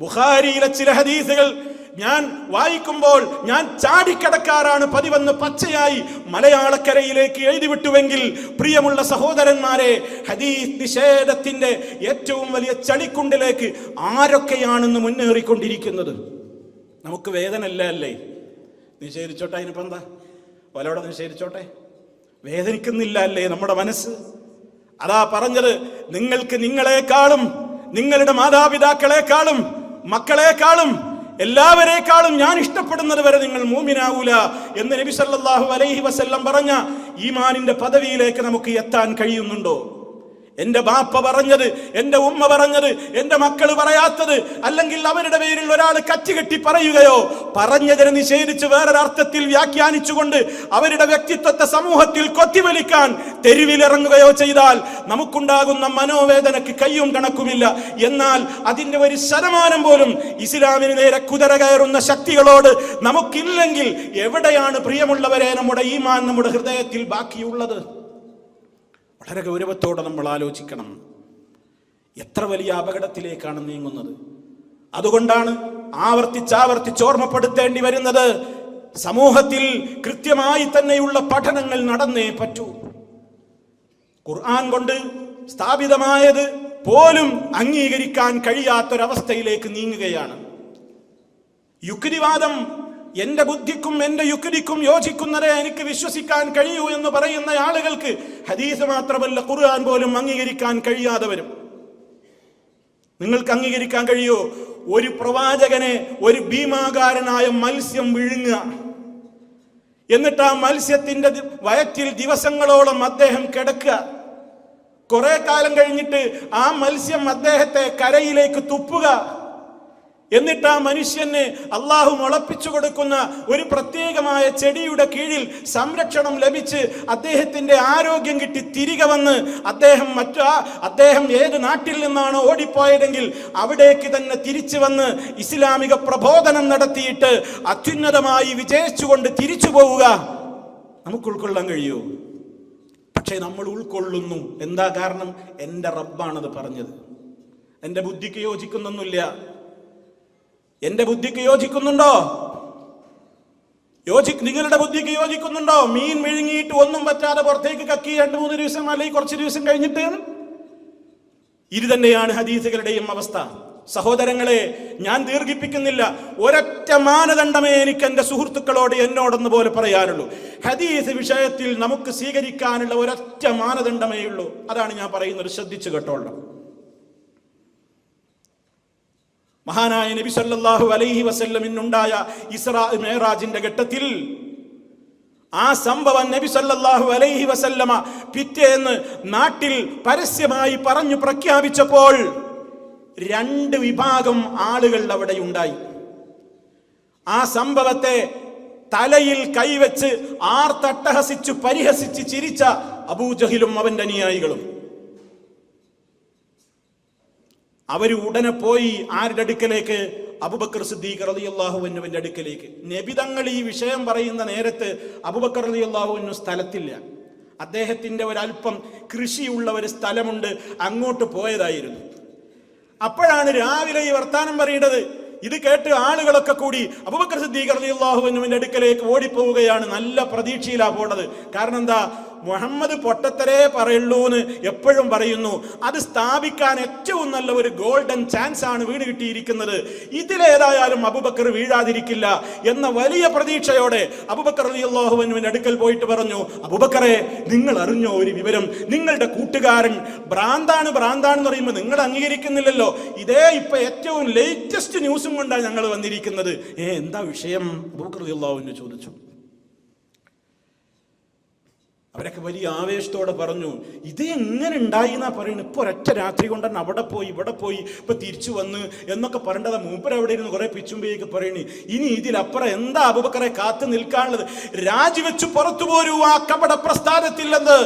ബുഖാരിയിലെ ചില ഹദീസുകൾ ഞാൻ വായിക്കുമ്പോൾ ഞാൻ ചാടിക്കടക്കാറാണ് പതിവെന്ന് പച്ചയായി മലയാളക്കരയിലേക്ക് എഴുതി വിട്ടുവെങ്കിൽ പ്രിയമുള്ള സഹോദരന്മാരെ, ഹദീസ് നിഷേധത്തിന്റെ ഏറ്റവും വലിയ ചളിക്കുണ്ടിലേക്ക് ആരൊക്കെയാണെന്ന് മുന്നേറിക്കൊണ്ടിരിക്കുന്നത്? നമുക്ക് വേദനല്ല അല്ലേ? നിഷേധിച്ചോട്ടെ, അതിനിപ്പോ എന്താ? വലോടെ നിഷേധിച്ചോട്ടെ, വേദനിക്കുന്നില്ല അല്ലേ നമ്മുടെ മനസ്സ്? അതാ പറഞ്ഞത്, നിങ്ങൾക്ക് നിങ്ങളെക്കാളും നിങ്ങളുടെ മാതാപിതാക്കളെക്കാളും മക്കളെക്കാളും എല്ലാവരെക്കാളും ഞാൻ ഇഷ്ടപ്പെടുന്നത് വരെ നിങ്ങൾ മൂമിനാവൂല എന്ന് നബി സല്ലല്ലാഹു അലൈഹി വസല്ലം പറഞ്ഞ ഈമാനിന്റെ പദവിയിലേക്ക് നമുക്ക് എത്താൻ കഴിയുന്നുണ്ടോ? എന്റെ ബാപ്പ പറഞ്ഞത്, എന്റെ ഉമ്മ പറഞ്ഞത്, എന്റെ മക്കൾ പറയാത്തത്, അല്ലെങ്കിൽ അവരുടെ പേരിൽ ഒരാൾ കറ്റുകെട്ടി പറയുകയോ പറഞ്ഞതിനെ നിഷേധിച്ച് വേറൊരർത്ഥത്തിൽ വ്യാഖ്യാനിച്ചുകൊണ്ട് അവരുടെ വ്യക്തിത്വത്തെ സമൂഹത്തിൽ കൊത്തിവലിക്കാൻ തെരുവിലിറങ്ങുകയോ ചെയ്താൽ നമുക്കുണ്ടാകുന്ന മനോവേദനയ്ക്ക് കയ്യും കണക്കുമില്ല. എന്നാൽ അതിന്റെ ഒരു ശതമാനം പോലും ഇസ്ലാമിന് നേരെ കുതിര കയറുന്ന ശക്തികളോട് നമുക്കില്ലെങ്കിൽ എവിടെയാണ് പ്രിയമുള്ളവരെ നമ്മുടെ ഈമാൻ നമ്മുടെ ഹൃദയത്തിൽ ബാക്കിയുള്ളത്? വളരെ ഗൗരവത്തോടെ നമ്മൾ ആലോചിക്കണം. എത്ര വലിയ അപകടത്തിലേക്കാണ് നീങ്ങുന്നത്. അതുകൊണ്ടാണ് ആവർത്തിച്ചാവർത്തിച്ച് ഓർമ്മപ്പെടുത്തേണ്ടി വരുന്നത്, സമൂഹത്തിൽ കൃത്യമായി തന്നെയുള്ള പഠനങ്ങൾ നടന്നേ പറ്റൂ. ഖുർആൻ കൊണ്ട് സ്ഥാപിതമായത് പോലും അംഗീകരിക്കാൻ കഴിയാത്തൊരവസ്ഥയിലേക്ക് നീങ്ങുകയാണ്. യുക്തിവാദം എന്റെ ബുദ്ധിക്കും എന്റെ യുക്തിക്കും യോജിക്കുന്നതേ എനിക്ക് വിശ്വസിക്കാൻ കഴിയൂ എന്ന് പറയുന്ന ആളുകൾക്ക് ഹദീസ് മാത്രമല്ല ഖുർആൻ പോലും അംഗീകരിക്കാൻ കഴിയാതെ വരും. നിങ്ങൾക്ക് അംഗീകരിക്കാൻ കഴിയോ? ഒരു പ്രവാചകനെ ഒരു ഭീമാകാരനായ മത്സ്യം വിഴുങ്ങുക, എന്നിട്ട് ആ മത്സ്യത്തിന്റെ വയറ്റിൽ ദിവസങ്ങളോളം അദ്ദേഹം കിടക്കുക, കുറെ കാലം കഴിഞ്ഞിട്ട് ആ മത്സ്യം അദ്ദേഹത്തെ കരയിലേക്ക് തുപ്പുക, എന്നിട്ട് ആ മനുഷ്യന് അള്ളാഹു മുളപ്പിച്ചു കൊടുക്കുന്ന ഒരു പ്രത്യേകമായ ചെടിയുടെ കീഴിൽ സംരക്ഷണം ലഭിച്ച് അദ്ദേഹത്തിന്റെ ആരോഗ്യം കിട്ടി തിരികെ വന്ന് അദ്ദേഹം ഏത് നാട്ടിൽ നിന്നാണോ ഓടിപ്പോയതെങ്കിൽ അവിടേക്ക് തന്നെ തിരിച്ചു വന്ന് ഇസ്ലാമിക പ്രബോധനം നടത്തിയിട്ട് അത്യുന്നതമായി വിജയിച്ചുകൊണ്ട് തിരിച്ചു പോവുക നമുക്ക് ഉൾക്കൊള്ളാൻ കഴിയൂ? പക്ഷേ നമ്മൾ ഉൾക്കൊള്ളുന്നു. എന്താ കാരണം? എൻ്റെ റബ്ബാണത് പറഞ്ഞത്. എൻ്റെ ബുദ്ധിക്ക് യോജിക്കുന്നൊന്നുമില്ല. എന്റെ ബുദ്ധിക്ക് യോജിക്കുന്നുണ്ടോ? നിങ്ങളുടെ ബുദ്ധിക്ക് യോജിക്കുന്നുണ്ടോ? മീൻ വിഴുങ്ങിയിട്ട് ഒന്നും പറ്റാതെ പുറത്തേക്ക് കക്കി 2-3 ദിവസം അല്ലെങ്കിൽ കുറച്ച് ദിവസം കഴിഞ്ഞിട്ട് ഇത് തന്നെയാണ് ഹദീസുകളുടെയും അവസ്ഥ. സഹോദരങ്ങളെ, ഞാൻ ദീർഘിപ്പിക്കുന്നില്ല. ഒരൊറ്റ മാനദണ്ഡമേ എനിക്ക് എൻ്റെ സുഹൃത്തുക്കളോട് എന്നോടൊന്ന് പോലെ പറയാനുള്ളൂ. ഹദീസ് വിഷയത്തിൽ നമുക്ക് സ്വീകരിക്കാനുള്ള ഒരൊറ്റ മാനദണ്ഡമേ ഉള്ളൂ. അതാണ് ഞാൻ പറയുന്നത്. ശ്രദ്ധിച്ചു കേട്ടോളാം. മഹാനായ നബി സല്ലല്ലാഹു അലൈഹി വസല്ലമിനുണ്ടായ ഇസ്രാ മിഅ്റാജിന്റെ ഘട്ടത്തിൽ ആ സംഭവം നബി സല്ലല്ലാഹു അലൈഹി വസല്ലമ പിറ്റേന്ന് നാട്ടിൽ പരസ്യമായി പറഞ്ഞു പ്രഖ്യാപിച്ചപ്പോൾ 2 വിഭാഗം ആളുകൾ അവിടെ ഉണ്ടായി. ആ സംഭവത്തെ തലയിൽ കൈവച്ച് ആർത്തട്ടഹസിച്ചു പരിഹസിച്ച് ചിരിച്ച അബൂജഹിലും അവന്റെ അനുയായികളും. അവർ ഉടനെ പോയി ആരുടെ അടുക്കലേക്ക്? അബൂബക്കർ സിദ്ദീഖ് റളിയല്ലാഹു അൻഹുവിന്റെ അടുക്കലേക്ക്. നബി തങ്ങൾ ഈ വിഷയം പറയുന്ന നേരത്ത് അബൂബക്കർ റളിയല്ലാഹു അൻഹു സ്ഥലത്തില്ല. അദ്ദേഹത്തിന്റെ ഒരല്പം കൃഷിയുള്ള ഒരു സ്ഥലമുണ്ട്, അങ്ങോട്ട് പോയതായിരുന്നു. അപ്പോഴാണ് രാവിലെ ഈ വർത്താനം പറയുന്നത്. ഇത് കേട്ട് ആളുകളൊക്കെ കൂടി അബൂബക്കർ സിദ്ദീഖ് റളിയല്ലാഹു അൻഹുവിന്റെ അടുക്കലേക്ക് ഓടിപ്പോവുകയാണ്. നല്ല പ്രതീക്ഷയിലാ പോണത്. കാരണം എന്താ? മുഹമ്മദ് പൊട്ടത്തരേ പറയുള്ളൂ എന്ന് എപ്പോഴും പറയുന്നു. അത് സ്ഥാപിക്കാൻ ഏറ്റവും നല്ല ഒരു ഗോൾഡൻ ചാൻസ് ആണ് വീണ് കിട്ടിയിരിക്കുന്നത്. ഇതിലേതായാലും അബൂബക്കർ വീഴാതിരിക്കില്ല എന്ന വലിയ പ്രതീക്ഷയോടെ അബൂബക്കർ റളിയല്ലാഹു അൻഹുവിന്റെ അടുക്കൽ പോയിട്ട് പറഞ്ഞു, അബൂബക്കറെ, നിങ്ങൾ അറിഞ്ഞോ ഒരു വിവരം? നിങ്ങളുടെ കൂട്ടുകാരൻ ഭ്രാന്താണ് എന്ന് പറയുമ്പോൾ നിങ്ങൾ അംഗീകരിക്കുന്നില്ലല്ലോ. ഇതേ ഇപ്പൊ ഏറ്റവും ലേറ്റസ്റ്റ് ന്യൂസും കൊണ്ടാണ് ഞങ്ങൾ വന്നിരിക്കുന്നത്. എന്താ വിഷയം? അബൂബക്കർ റളിയല്ലാഹു അൻഹു ചോദിച്ചു. അവരൊക്കെ വലിയ ആവേശത്തോടെ പറഞ്ഞു, ഇത് എങ്ങനെ ഉണ്ടായി എന്നാ പറയുന്നത്? ഇപ്പൊ ഒരൊറ്റ രാത്രി കൊണ്ട് തന്നെ അവിടെ പോയി ഇവിടെ പോയി ഇപ്പൊ തിരിച്ചു വന്ന് എന്നൊക്കെ പറയേണ്ടതാ. മൂപ്പര് അവിടെ ഇരുന്ന് കുറെ പിച്ചുമ്പയൊക്കെ പറയണി. ഇനി ഇതിലപ്പുറം എന്താ അബൂബക്കറെ കാത്തു നിൽക്കാനുള്ളത്? രാജിവെച്ച് പുറത്തു പോരൂ ആ കപട പ്രസ്ഥാനത്തിൽ നിന്ന്.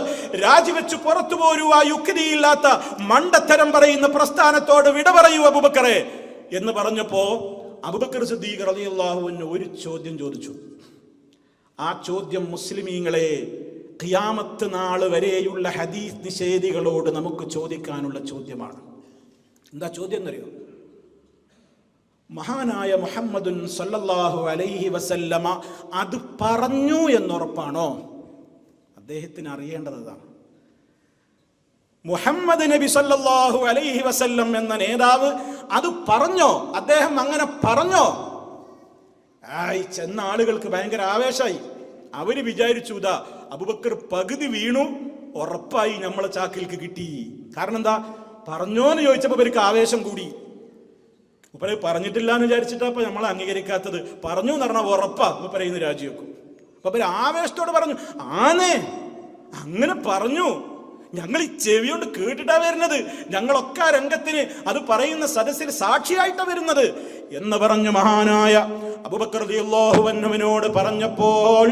രാജിവെച്ച് പുറത്തു പോരൂ ആ യുക്തിയില്ലാത്ത മണ്ടത്തരം പറയുന്ന പ്രസ്ഥാനത്തോട് വിട പറയൂ അബൂബക്കറെ എന്ന് പറഞ്ഞപ്പോ അബൂബക്കർ സിദ്ദീഖ് റളിയല്ലാഹു അൻഹു ഒരു ചോദ്യം ചോദിച്ചു. ആ ചോദ്യം മുസ്ലിമീങ്ങളെ, ഖിയാമത്ത് നാൾ വരെയുള്ള ഹദീസ് നിഷേധികളോട് നമുക്ക് ചോദിക്കാനുള്ള ചോദ്യമാണ്. എന്താ ചോദ്യം എന്നറിയോ? മഹാനായ മുഹമ്മദുൻ സല്ലല്ലാഹു അലൈഹി വസല്ലമ അത് പറഞ്ഞു എന്നുറപ്പാണോ? അദ്ദേഹത്തിന് അറിയേണ്ടതാണ്. മുഹമ്മദ് നബി സല്ലല്ലാഹു അലൈഹി വസല്ലം എന്ന നേതാവ് അത് പറഞ്ഞോ? അദ്ദേഹം അങ്ങനെ പറഞ്ഞോ? ചെന്ന ആളുകൾക്ക് ഭയങ്കര ആവേശമായി. അവര് വിചാരിച്ചു, ഇതാ അബൂബക്കർ പകുതി വീണു, ഉറപ്പായി നമ്മളെ ചാക്കിലേക്ക് കിട്ടി. കാരണം എന്താ? പറഞ്ഞോന്ന് ചോദിച്ചപ്പോ അവർക്ക് ആവേശം കൂടി. മൂപ്പര് പറഞ്ഞിട്ടില്ല എന്ന് വിചാരിച്ചിട്ടാ അപ്പൊ നമ്മളെ അംഗീകരിക്കാത്തത്. പറഞ്ഞു എന്ന് പറഞ്ഞാൽ ഉറപ്പാ മൂപ്പരയിന്ന് രാജിവെക്കും. അപ്പൊ അവര് ആവേശത്തോട് പറഞ്ഞു, ആന്നേ അങ്ങനെ പറഞ്ഞു, ഞങ്ങൾ ഈ ചെവി കൊണ്ട് കേട്ടിട്ടാ വരുന്നത്, ഞങ്ങളൊക്കെ രംഗത്തിന് അത് പറയുന്ന സദസ്സിൽ സാക്ഷിയായിട്ടാ വരുന്നത് എന്ന് പറഞ്ഞു മഹാനായ അബൂബക്കർ റളിയല്ലാഹു അൻഹുവിനോട് പറഞ്ഞപ്പോൾ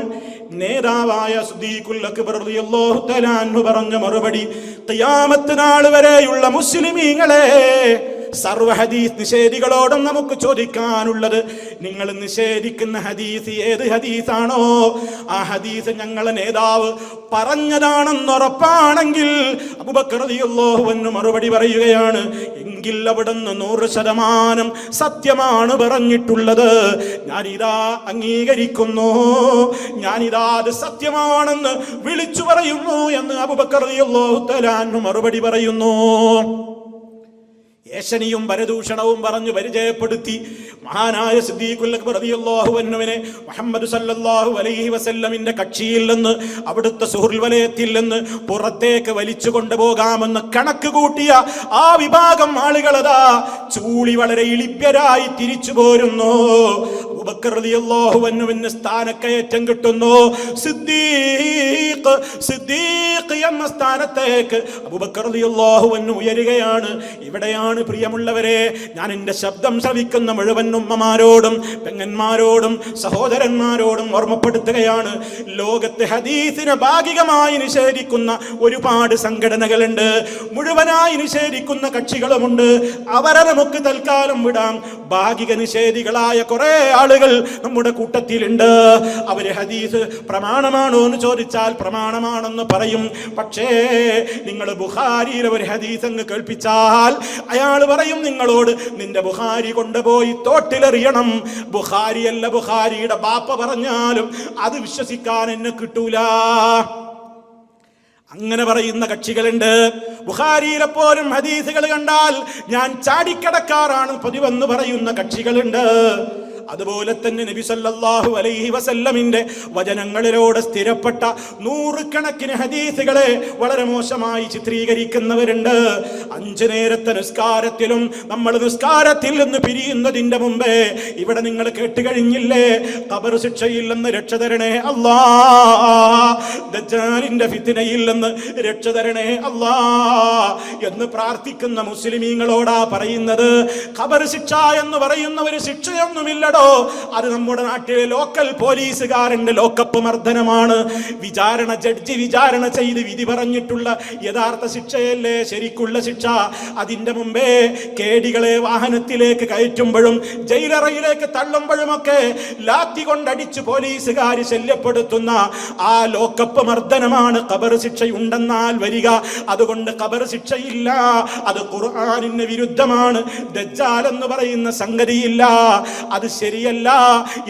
നേതാവായ സിദ്ദീഖുൽ അക്ബർ റളിയല്ലാഹു തആല അൻഹു പറഞ്ഞ മറുപടി, ഖിയാമത്ത് നാൾ വരെയുള്ള മുസ്ലിമീങ്ങളെ, സർവ്വ ഹദീസ് നിഷേധികളോടും നമുക്ക് ചോദിക്കാനുള്ളത്, നിങ്ങൾ നിഷേധിക്കുന്ന ഹദീസ് ഏത് ഹദീസാണോ ആ ഹദീസ് ഞങ്ങളെ നേതാവ് പറഞ്ഞതാണെന്ന് ഉറപ്പാണെങ്കിൽ അബൂബക്കർ റളിയല്ലാഹു അൻഹു മറുപടി പറയുകയാണ്, എങ്കിൽ അവിടുന്ന് 100% സത്യമാണ് പറഞ്ഞിട്ടുള്ളത്, ഞാനിതാ അംഗീകരിക്കുന്നു, ഞാനിതാ അത് സത്യമാണെന്ന് വിളിച്ചു പറയുന്നു എന്ന് അബൂബക്കർ റളിയല്ലാഹു തആല അൻഹു മറുപടി പറയുന്നു. ഏഷണിയും പരദൂഷണവും പറഞ്ഞു പരിചയപ്പെടുത്തി മഹാനായ സിദ്ദീഖുൽ അക്ബർ റളിയല്ലാഹു അൻഹുവിനെ മുഹമ്മദ് സല്ലല്ലാഹു അലൈഹി വസല്ലമിന്റെ കക്ഷിയിൽ നിന്ന്, അവിടുത്തെ സുഹൃൽ വലയത്തിൽ നിന്ന് പുറത്തേക്ക് വലിച്ചു കൊണ്ടുപോകാമെന്ന് കണക്ക് കൂട്ടിയ ആ വിഭാഗം ആളുകളതാ ചൂളി വളരെ ഇളിപ്യരായി തിരിച്ചു പോരുന്നു. അബൂബക്കർ റളിയല്ലാഹു അൻഹുവിന് സ്ഥാനക്കയറ്റം കിട്ടുന്നു. സിദ്ദീഖ് എന്ന സ്ഥാനത്തേക്ക് അബൂബക്കർ റളിയല്ലാഹു അൻഹു ഉയരുകയാണ്. ഇവിടെയാണ് പ്രിയമുള്ളവരെ, ഞാൻ എന്റെ ശബ്ദം ശ്രവിക്കുന്ന മുഴുവൻ ഉമ്മമാരോടും പെങ്ങന്മാരോടും സഹോദരന്മാരോടും ഓർമ്മപ്പെടുത്തുകയാണ്, ലോകത്തെ ഹദീസിനെ ഭാഗികമായി നിഷേധിക്കുന്ന ഒരുപാട് സംഘടനകളുണ്ട്, മുഴുവനായി നിഷേധിക്കുന്ന കക്ഷികളുമുണ്ട്. അവരെ നമുക്ക് തൽക്കാലം വിടാം. ഭാഗിക നിഷേധികളായ കുറെ ആളുകൾ നമ്മുടെ കൂട്ടത്തിലുണ്ട്. അവര് ഹദീസ് പ്രമാണമാണോ എന്ന് ചോദിച്ചാൽ പ്രമാണമാണെന്ന് പറയും. പക്ഷേ നിങ്ങൾ ബുഖാരിയിലെ ഒരു ഹദീസ് അങ്ങ് കേൾപ്പിച്ചാൽ അയാൾ പറയും നിങ്ങളോട്, നിന്റെ ബുഖാരി കൊണ്ടുപോയി തോട്ടിലെറിയണം. ബുഖാരിയല്ല, ബുഖാരിയുടെ ബാപ്പ പറഞ്ഞാലും അത് വിശ്വസിക്കാൻ എന്നെ കിട്ടൂല. അങ്ങനെ പറയുന്ന കക്ഷികളുണ്ട്. ബുഖാരിയിലെ പോലും ഹദീസുകൾ കണ്ടാൽ ഞാൻ ചാടിക്കടക്കാറാണ് പതിവെന്ന് പറയുന്ന കക്ഷികളുണ്ട്. അതുപോലെ തന്നെ നബി സല്ലല്ലാഹു അലൈഹി വസല്ലമിന്റെ വചനങ്ങളിലൂടെ സ്ഥിരപ്പെട്ട നൂറുകണക്കിന് ഹദീസുകളെ വളരെ മോശമായി ചിത്രീകരിക്കുന്നവരുണ്ട്. 5 നേരത്തെ നിസ്കാരത്തിലും നമ്മൾ നിസ്കാരത്തിൽ നിന്ന് പിരിയുന്നതിന്റെ മുമ്പേ ഇവിടെ നിങ്ങൾ കേട്ട് കഴിഞ്ഞില്ലേ, ഖബർ ശിക്ഷയിൽ നിന്ന് രക്ഷ തരണേ അല്ലാ, ദജ്ജാലിന്റെ ഫിത്നയിൽ നിന്ന് രക്ഷ തരണേ അല്ലാ എന്ന് പ്രാർത്ഥിക്കുന്ന മുസ്ലിമീങ്ങളോടാ പറയുന്നത്. ഖബർ ശിക്ഷ എന്ന് പറയുന്ന ഒരു ശിക്ഷയൊന്നുമില്ലടോ, അത് നമ്മുടെ നാട്ടിലെ ലോക്കൽ പോലീസുകാരന്റെ ലോക്കപ്പ് മർദ്ദനമാണ്. ജഡ്ജി വിചാരണ ചെയ്ത് വിധി പറഞ്ഞിട്ടുള്ള യഥാർത്ഥ ശിക്ഷയല്ലേ ശരിക്കുള്ള ശിക്ഷ. അതിന്റെ മുമ്പേ കേടികളെ വാഹനത്തിലേക്ക് കയറ്റുമ്പോഴും ജയിലറയിലേക്ക് തള്ളുമ്പോഴുമൊക്കെ ലാത്തി കൊണ്ടടിച്ച് പോലീസുകാർ ശല്യപ്പെടുത്തുന്ന ആ ലോക്കപ്പ് മർദ്ദനമാണ് ഖബർ ശിക്ഷയുണ്ടെന്നാൽ വരിക. അതുകൊണ്ട് ഖബർ ശിക്ഷയില്ല, അത് ഖുർആനിന് വിരുദ്ധമാണ്. ദജ്ജാൽ എന്ന് പറയുന്ന സംഗതിയില്ല, അത് ശരിയല്ല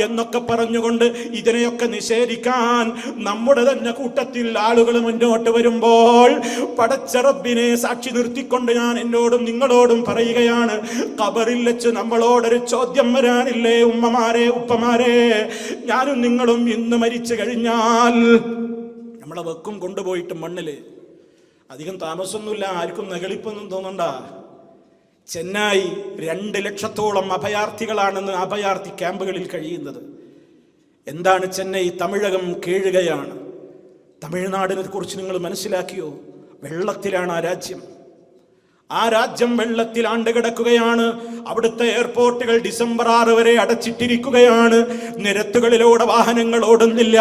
എന്നൊക്കെ പറഞ്ഞുകൊണ്ട് ഇതിനെയൊക്കെ നിഷേധിക്കാൻ നമ്മുടെ തന്നെ കൂട്ടത്തിൽ ആളുകൾ മുന്നോട്ട് വരുമ്പോൾ പടച്ച റബ്ബിനെ സാക്ഷി നിർത്തിക്കൊണ്ട് ഞാൻ എന്നോടും നിങ്ങളോടും പറയുകയാണ്, ഖബറിൽ വെച്ച് നമ്മളോടൊരു ചോദ്യം വരാനില്ലേ ഉമ്മമാരെ ഉപ്പമാരെ? ഞാനും നിങ്ങളും ഇന്ന് മരിച്ചു കഴിഞ്ഞാൽ നമ്മളെ വെക്കും കൊണ്ടുപോയിട്ട് മണ്ണില് അധികം താമസമൊന്നുമില്ല, ആർക്കും നെകളിപ്പൊന്നും തോന്നണ്ട. ചെന്നൈ 2 ലക്ഷത്തോളം അഭയാർത്ഥികളാണെന്ന് അഭയാർത്ഥി ക്യാമ്പുകളിൽ കഴിയുന്നത്. എന്താണ് ചെന്നൈ? തമിഴകം കേഴുകയാണ്. തമിഴ്നാടിനെ കുറിച്ച് നിങ്ങൾ മനസ്സിലാക്കിയോ? വെള്ളത്തിലാണ് ആ രാജ്യം. ആ രാജ്യം വെള്ളത്തിൽ ആണ്ടുകിടക്കുകയാണ്. അവിടുത്തെ എയർപോർട്ടുകൾ ഡിസംബർ 6 വരെ അടച്ചിട്ടിരിക്കുകയാണ്. നിരത്തുകളിലൂടെ വാഹനങ്ങൾ ഓടുന്നില്ല.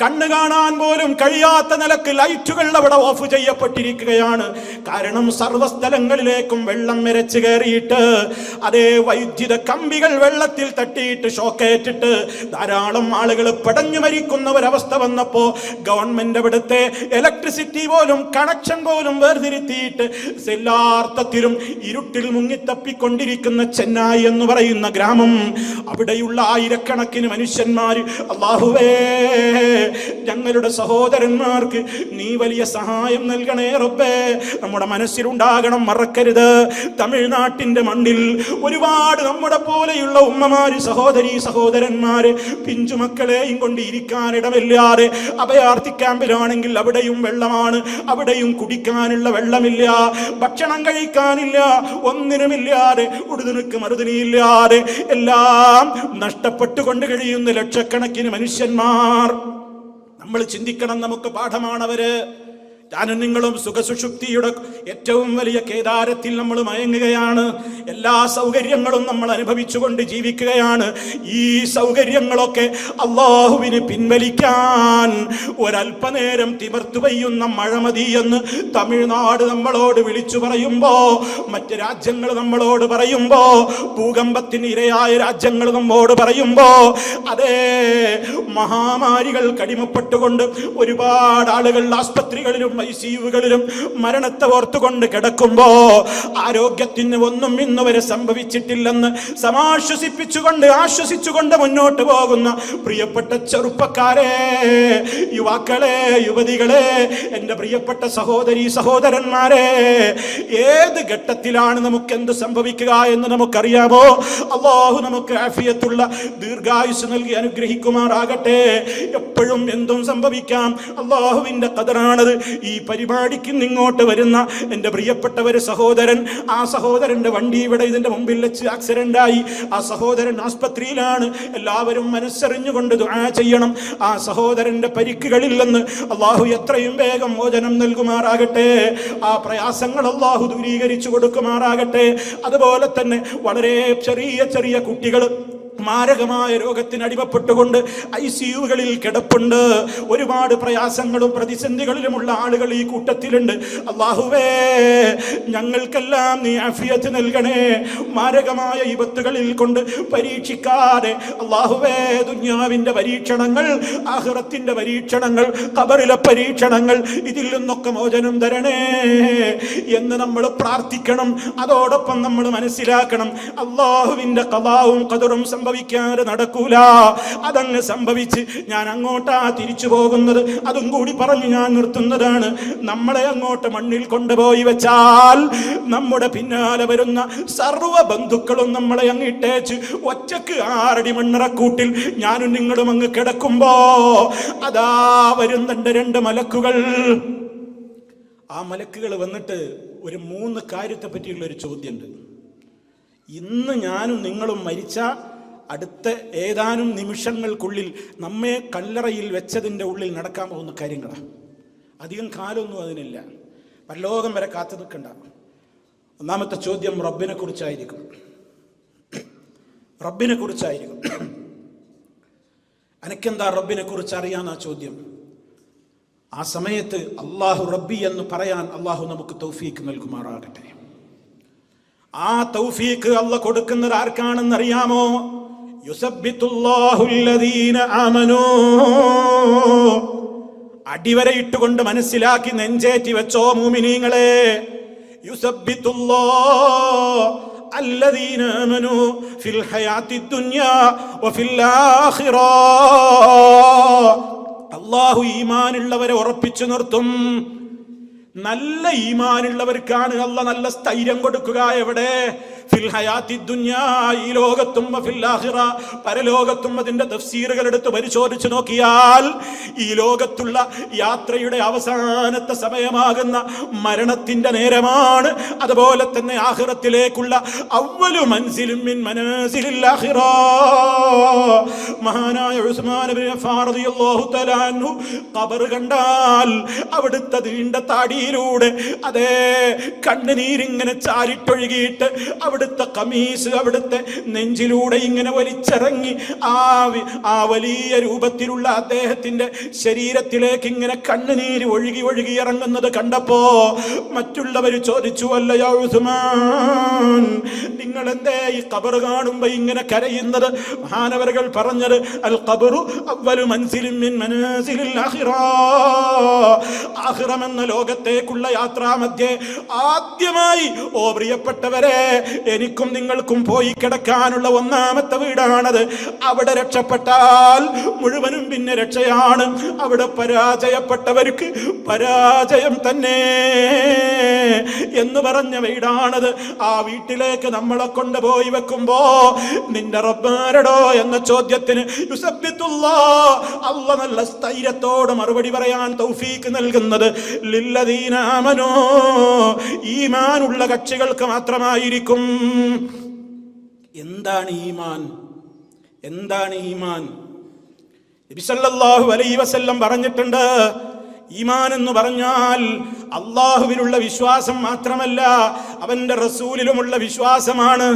കണ്ണു കാണാൻ പോലും കഴിയാത്ത നിലക്ക് ലൈറ്റുകൾ അവിടെ ഓഫ് ചെയ്യപ്പെട്ടിരിക്കുകയാണ്. കാരണം സർവ്വസ്ഥലങ്ങളിലേക്കും വെള്ളം നിരച്ചു കയറിയിട്ട് അതേ വൈദ്യുത കമ്പികൾ വെള്ളത്തിൽ തട്ടിയിട്ട് ഷോക്കേറ്റിട്ട് ധാരാളം ആളുകൾ പെടഞ്ഞു മരിക്കുന്ന ഒരവസ്ഥ വന്നപ്പോ ഗവൺമെന്റ് അവിടുത്തെ ഇലക്ട്രിസിറ്റി പോലും കണക്ഷൻ പോലും വേർതിരുത്തിയിട്ട് യഥാർത്ഥത്തിലും ഇരുട്ടിൽ മുങ്ങിത്തപ്പിക്കൊണ്ടിരിക്കുന്ന ചെന്നൈ എന്ന് പറയുന്ന ഗ്രാമം, അവിടെയുള്ള ആയിരക്കണക്കിന് മനുഷ്യന്മാർ, അല്ലാഹുവേ ഞങ്ങളുടെ സഹോദരന്മാർക്ക് നീ വലിയ സഹായം നൽകണേ റബ്ബേ. നമ്മുടെ മനസ്സിലുണ്ടാകണം, മറക്കരുത്, തമിഴ്നാട്ടിന്റെ മണ്ണിൽ ഒരുപാട് നമ്മുടെ പോലെയുള്ള ഉമ്മമാര് സഹോദരന്മാര് പിഞ്ചുമക്കളെയും കൊണ്ട് ഇരിക്കാനിടമില്ലാതെ അഭയാർത്ഥി ക്യാമ്പിലാണെങ്കിൽ അവിടെയും വെള്ളമാണ്, അവിടെയും കുടിക്കാനുള്ള വെള്ളമില്ല, ഭക്ഷണം കഴിക്കാനില്ല, ഒന്നിനുമില്ലാതെ ഉടുതുനുക്ക് മറുതിനിയില്ലാതെ എല്ലാം നഷ്ടപ്പെട്ടുകൊണ്ട് കഴിയുന്ന ലക്ഷക്കണക്കിന് മനുഷ്യന്മാർ. നമ്മൾ ചിന്തിക്കണം, നമുക്ക് പാഠമാണവര്. ഞാനും നിങ്ങളും സുഖസുഷുപ്തിയുടെ ഏറ്റവും വലിയ കേദാരത്തിൽ നമ്മൾ മയങ്ങുകയാണ്. എല്ലാ സൗകര്യങ്ങളും നമ്മൾ അനുഭവിച്ചുകൊണ്ട് ജീവിക്കുകയാണ്. ഈ സൗകര്യങ്ങളൊക്കെ അള്ളാഹുവിന് പിൻവലിക്കാൻ ഒരല്പനേരം തിമർത്തു പെയ്യുന്ന മഴ മതി എന്ന് തമിഴ്നാട് നമ്മളോട് വിളിച്ചു പറയുമ്പോ, മറ്റ് രാജ്യങ്ങൾ നമ്മളോട് പറയുമ്പോ, ഭൂകമ്പത്തിന് ഇരയായ രാജ്യങ്ങൾ നമ്മോട് പറയുമ്പോ, അതേ മഹാമാരികൾ കടിമപ്പെട്ടുകൊണ്ട് ഒരുപാട് ആളുകൾ ആസ്പത്രികളിലും ICUകളിലും മരണത്തെ ഓർത്തുകൊണ്ട് കിടക്കുമ്പോ ആരോഗ്യത്തിന് ഒന്നും ഇന്നുവരെ സംഭവിച്ചിട്ടില്ലെന്ന് ആശ്വസിച്ചുകൊണ്ട് മുന്നോട്ട് പോകുന്ന പ്രിയപ്പെട്ട ചെറുപ്പക്കാരെ, യുവാക്കളെ, യുവതികളെ, എൻ്റെ പ്രിയപ്പെട്ട സഹോദരി സഹോദരന്മാരെ, ഏത് ഘട്ടത്തിലാണ് നമുക്ക് എന്ത് സംഭവിക്കുക എന്ന് നമുക്കറിയാമോ? അല്ലാഹു നമുക്ക് ആഫിയത്തുള്ള ദീർഘായുസ് നൽകി അനുഗ്രഹിക്കുമാറാകട്ടെ. എപ്പോഴും എന്തും സംഭവിക്കാം, അല്ലാഹുവിൻ്റെ ഖദറാണത്. ഈ പരിപാടിക്ക് ഇങ്ങോട്ട് വരുന്ന എൻ്റെ പ്രിയപ്പെട്ട ഒരു സഹോദരൻ, ആ സഹോദരന്റെ വണ്ടി ഇവിടെ ഇതിന്റെ മുമ്പിൽ വെച്ച് ആക്സിഡന്റായി. ആ സഹോദരൻ ആസ്പത്രിയിലാണ്. എല്ലാവരും മനസ്സറിഞ്ഞുകൊണ്ട് ദുആ ചെയ്യണം. ആ സഹോദരന്റെ പരിക്കുകളിൽ നിന്ന് അല്ലാഹു എത്രയും വേഗം മോചനം നൽകുമാറാകട്ടെ. ആ പ്രയാസങ്ങൾ അല്ലാഹു ദൂരീകരിച്ചു കൊടുക്കുമാറാകട്ടെ. അതുപോലെ തന്നെ വളരെ ചെറിയ ചെറിയ കുട്ടികൾ മാരകമായ രോഗത്തിന് അടിമപ്പെട്ടുകൊണ്ട് ICUകളിൽ കിടപ്പുണ്ട്. ഒരുപാട് പ്രയാസങ്ങളും പ്രതിസന്ധികളിലുമുള്ള ആളുകൾ ഈ കൂട്ടത്തിലുണ്ട്. അല്ലാഹുവേ, ഞങ്ങൾക്കെല്ലാം നീ ആഫിയത്ത് നൽകണേ. മാരകമായ വിപത്തുകളിൽ കൊണ്ട് പരീക്ഷിക്കാതെ അല്ലാഹുവേ, ദുനിയാവിന്റെ പരീക്ഷണങ്ങൾ, ആഖിറത്തിന്റെ പരീക്ഷണങ്ങൾ, ഖബറിലെ പരീക്ഷണങ്ങൾ, ഇതിൽ നിന്നൊക്കെ മോചനം തരണേ എന്ന് നമ്മൾ പ്രാർത്ഥിക്കണം. അതോടൊപ്പം നമ്മൾ മനസ്സിലാക്കണം, അല്ലാഹുവിന്റെ ഖദാവും ഖദറും സംഭവിക്കാതെ നടക്കൂല. അതങ്ങ് സംഭവിച്ച് ഞാൻ അങ്ങോട്ടാ തിരിച്ചു പോകുന്നത്. അതും കൂടി പറഞ്ഞ് ഞാൻ നിർത്തുന്നതാണ്. നമ്മളെ അങ്ങോട്ട് മണ്ണിൽ കൊണ്ടുപോയി വെച്ചാൽ നമ്മുടെ പിന്നാലെ വരുന്ന സർവ്വ ബന്ധുക്കളും നമ്മളെ അങ്ങ് ഇട്ടേച്ച് ഒറ്റക്ക് 6 അടി മണ്ണിറക്കൂട്ടിൽ ഞാനും നിങ്ങളും അങ്ങ് കിടക്കുമ്പോ അതാ വരുന്നുണ്ട് 2 മലക്കുകൾ. ആ മലക്കുകൾ വന്നിട്ട് ഒരു 3 കാര്യത്തെ പറ്റിയുള്ള ഒരു ചോദ്യമുണ്ട്. ഇന്ന് ഞാനും നിങ്ങളും മരിച്ച അടുത്ത ഏതാനും നിമിഷങ്ങൾക്കുള്ളിൽ നമ്മെ കല്ലറയിൽ വെച്ചതിൻ്റെ ഉള്ളിൽ നടക്കാൻ പോകുന്ന കാര്യങ്ങളാണ്. അധികം കാലമൊന്നും അതിനില്ല. പരലോകം വരെ കാത്തു നിൽക്കണ്ട. ഒന്നാമത്തെ ചോദ്യം റബ്ബിനെ കുറിച്ചായിരിക്കും. അനക്കെന്താ റബ്ബിനെ കുറിച്ച് അറിയാന്നാ ചോദ്യം. ആ സമയത്ത് അല്ലാഹു റബ്ബി എന്ന് പറയാൻ അല്ലാഹു നമുക്ക് തൗഫീക്ക് നൽകുമാറാകട്ടെ. ആ തൗഫീക്ക് അല്ലാഹു കൊടുക്കുന്നത് ആർക്കാണെന്നറിയാമോ? യുസബ്ബിതുല്ലാഹുല്ലദീന ആമനൂ. അടിവരയിട്ടുകൊണ്ട് മനസ്സിലാക്കി നെഞ്ചേറ്റി വെച്ചോ മുഅ്മിനീങ്ങളെ. യുസബ്ബിതുല്ലാഹു അല്ലദീന ആമനൂ ഫിൽ ഹയാത്തി ദുനിയാ വഫിൽ ആഖിറ. അല്ലാഹു ഈമാനുള്ളവരെ ഉറപ്പിച്ചു നിർത്തും. നല്ല ഈമാനുള്ളവർക്കാണ് അല്ലാഹു നല്ല സ്ഥൈര്യം കൊടുക്കുക. എവിടെ? ഫിൽ ഹയാത്തി ദുനിയാ, ഈ ലോകത്തും ഫിൽ ആഖിറ, പരലോകത്തും. അതിന്റെ തഫ്സീറുകൾ എടുത്ത് പരിശോധിച്ചു നോക്കിയാൽ ഈ ലോകത്തുള്ള യാത്രയുടെ അവസാനത്തെ സമയമാകുന്ന മരണത്തിന്റെ നേരമാണ്. അതുപോലെ തന്നെ ആഖിറത്തിലേക്കുള്ള അവ്വലു മൻസിലും മിൻ മനാസിലിൽ ആഖിറ. മഹാനായ ഉസ്മാൻ ഇബ്നു അഫ്ഫാൻ റളിയല്ലാഹു തആല അൻഹു ഖബർ കണ്ടാൽ അവിടുത്തെ നീണ്ട താടിയിലൂടെ അതേ കണ്ണുനീരിങ്ങനെ ചാരിട്ടൊഴുകിയിട്ട് അവിടുത്തെ കമീസ് അവിടുത്തെ നെഞ്ചിലൂടെ ഇങ്ങനെ വലിച്ചിറങ്ങി ആ വലിയ രൂപത്തിലുള്ള അദ്ദേഹത്തിന്റെ ശരീരത്തിലേക്ക് ഇങ്ങനെ കണ്ണുനീര് ഒഴുകി ഒഴുകി ഇറങ്ങുന്നത് കണ്ടപ്പോ മറ്റുള്ളവർ ചോദിച്ചു, അല്ലയോ ഉസ്മാൻ, നിങ്ങൾ എന്തേ ഈ ഖബർ കാണുമ്പോ ഇങ്ങനെ കരയുന്നത്? മഹാനവറുകൾ പറഞ്ഞത്, അൽ ഖബറു അവ്വലു മൻസിലിൻ മിൻ മനാസിലിൽ ആഖിറ. ആഖിറം എന്ന ലോകത്തേക്കുള്ള യാത്രാമധ്യേ ആദ്യമായി, ഓ പ്രിയപ്പെട്ടവരെ, എനിക്കും നിങ്ങൾക്കും പോയി കിടക്കാനുള്ള ഒന്നാമത്തെ വീടാണത്. അവിടെ രക്ഷപ്പെട്ടാൽ മുഴുവനും പിന്നെ രക്ഷയാണ്. അവിടെ പരാജയപ്പെട്ടവർക്ക് പരാജയം തന്നെ എന്ന് പറഞ്ഞ വീടാണത്. ആ വീട്ടിലേക്ക് നമ്മളെ കൊണ്ടുപോയി വെക്കുമ്പോ നിന്റെ റബ്ബാരടോ എന്ന ചോദ്യത്തിന് അല്ലാഹു നല്ല സ്ഥൈര്യത്തോട് മറുപടി പറയാൻ തൗഫീക്ക് നൽകുന്നത് ലില്ലദീന ആമനൂ, ഈമാനുള്ള കക്ഷികൾക്ക് മാത്രമായിരിക്കും. എന്താണ് ഈമാൻ? എന്താണ് ഈമാൻ? നബി സല്ലല്ലാഹു അലൈഹി വസല്ലം പറഞ്ഞിട്ടുണ്ട്, ഈമാൻ എന്ന് പറഞ്ഞാൽ അള്ളാഹുവിലുള്ള വിശ്വാസം മാത്രമല്ല, അവന്റെ റസൂലിലുമുള്ള വിശ്വാസമാണ്.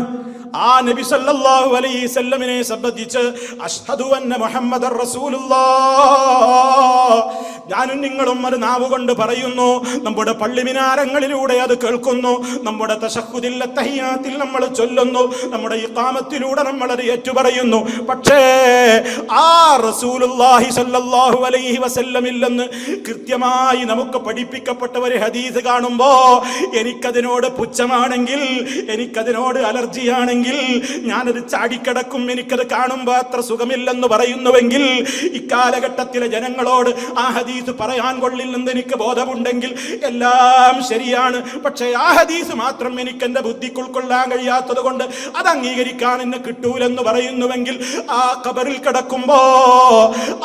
ആ നബി സല്ലല്ലാഹു അലൈഹി വസല്ലമിനെ സംബന്ധിച്ച് അഷ്ഹദു അന്ന മുഹമ്മദർ റസൂലുള്ളാഹ്, ഞാനും നിങ്ങളും അത് നാവുകൊണ്ട് പറയുന്നു, നമ്മുടെ പള്ളി മിനാരങ്ങളിലൂടെ അത് കേൾക്കുന്നു, നമ്മുടെ തശഹ്ഹുദിൽ തഹിയ്യാത്തിൽ നമ്മൾ ചൊല്ലുന്നു, നമ്മുടെ ഇഖാമത്തിലൂടെ നമ്മൾ അത് ഏറ്റുപറയുന്നു. പക്ഷേ ആ റസൂലുള്ളാഹി സല്ലല്ലാഹു അലൈഹി വസല്ലമിൽ നിന്ന് കൃത്യമായി നമുക്ക് പഠിപ്പിക്കപ്പെട്ട ഒരു ഹദീസ് കാണുമ്പോ എനിക്കതിനോട് പുച്ഛമാണെങ്കിൽ, എനിക്കതിനോട് അലർജിയാണെങ്കിൽ ഞാനത് ചാടിക്കിടക്കും, എനിക്കത് കാണുമ്പോ അത്ര സുഖമില്ലെന്ന് പറയുന്നുവെങ്കിൽ, ഇക്കാലഘട്ടത്തിലെ ജനങ്ങളോട് ആ ഹദീസ് പറയാൻ കൊള്ളില്ലെന്ന് എനിക്ക് ബോധമുണ്ടെങ്കിൽ എല്ലാം ശരിയാണ്. പക്ഷേ ആ ഹദീസ് മാത്രം എനിക്ക് എന്റെ ബുദ്ധിക്ക് ഉൾക്കൊള്ളാൻ കഴിയാത്തത് കൊണ്ട് അത് അംഗീകരിക്കാൻ എന്നെ കിട്ടൂലെന്ന് പറയുന്നുവെങ്കിൽ, ആ ഖബറിൽ കിടക്കുമ്പോ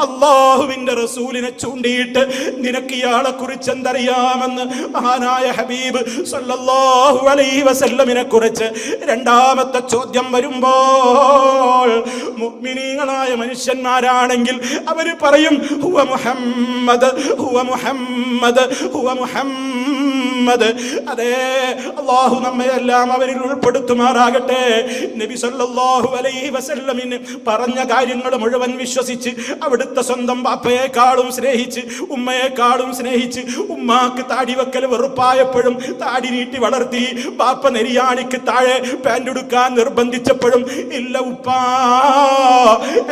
അള്ളാഹുവിന്റെ റസൂലിനെ ചൂണ്ടിയിട്ട് നിനക്ക് ഇയാളെ കുറിച്ച് എന്തറിയാമെന്ന് മഹാനായ ഹബീബ് സല്ലല്ലാഹു അലൈഹി വസല്ലമിനെ കുറിച്ച് രണ്ടാമത്തെ ചോദ്യം വരുമ്പോൾ മുഅ്മിനീങ്ങളായ മനുഷ്യന്മാരാണെങ്കിൽ അവര് പറയും ഹുവ മുഹമ്മദ്, ഹുവ മുഹമ്മദ്, ഹുവ മുഹമ്മദ്. അതെ, അല്ലാഹു നമ്മയെല്ലാം അവരിൽ ഉൾപ്പെടുത്തുമാറാകട്ടെ. നബി സല്ലല്ലാഹു അലൈഹി വസല്ലമിന് പറഞ്ഞ കാര്യങ്ങൾ മുഴുവൻ വിശ്വസിച്ച്, അവിടുത്തെ സ്വന്തം ബാപ്പയെക്കാളും സ്നേഹിച്ച്, ഉമ്മയെക്കാളും സ്നേഹിച്ച്, ഉമ്മാക്ക് താടി വെക്കൽ വെറുപ്പായപ്പോഴും താടി നീട്ടി വളർത്തി, ബാപ്പ നെരിയാണിക്ക് താഴെ പാൻഡുടുക്കാൻ നിർബന്ധിച്ചപ്പോഴും ഇല്ല ഉപ്പാ,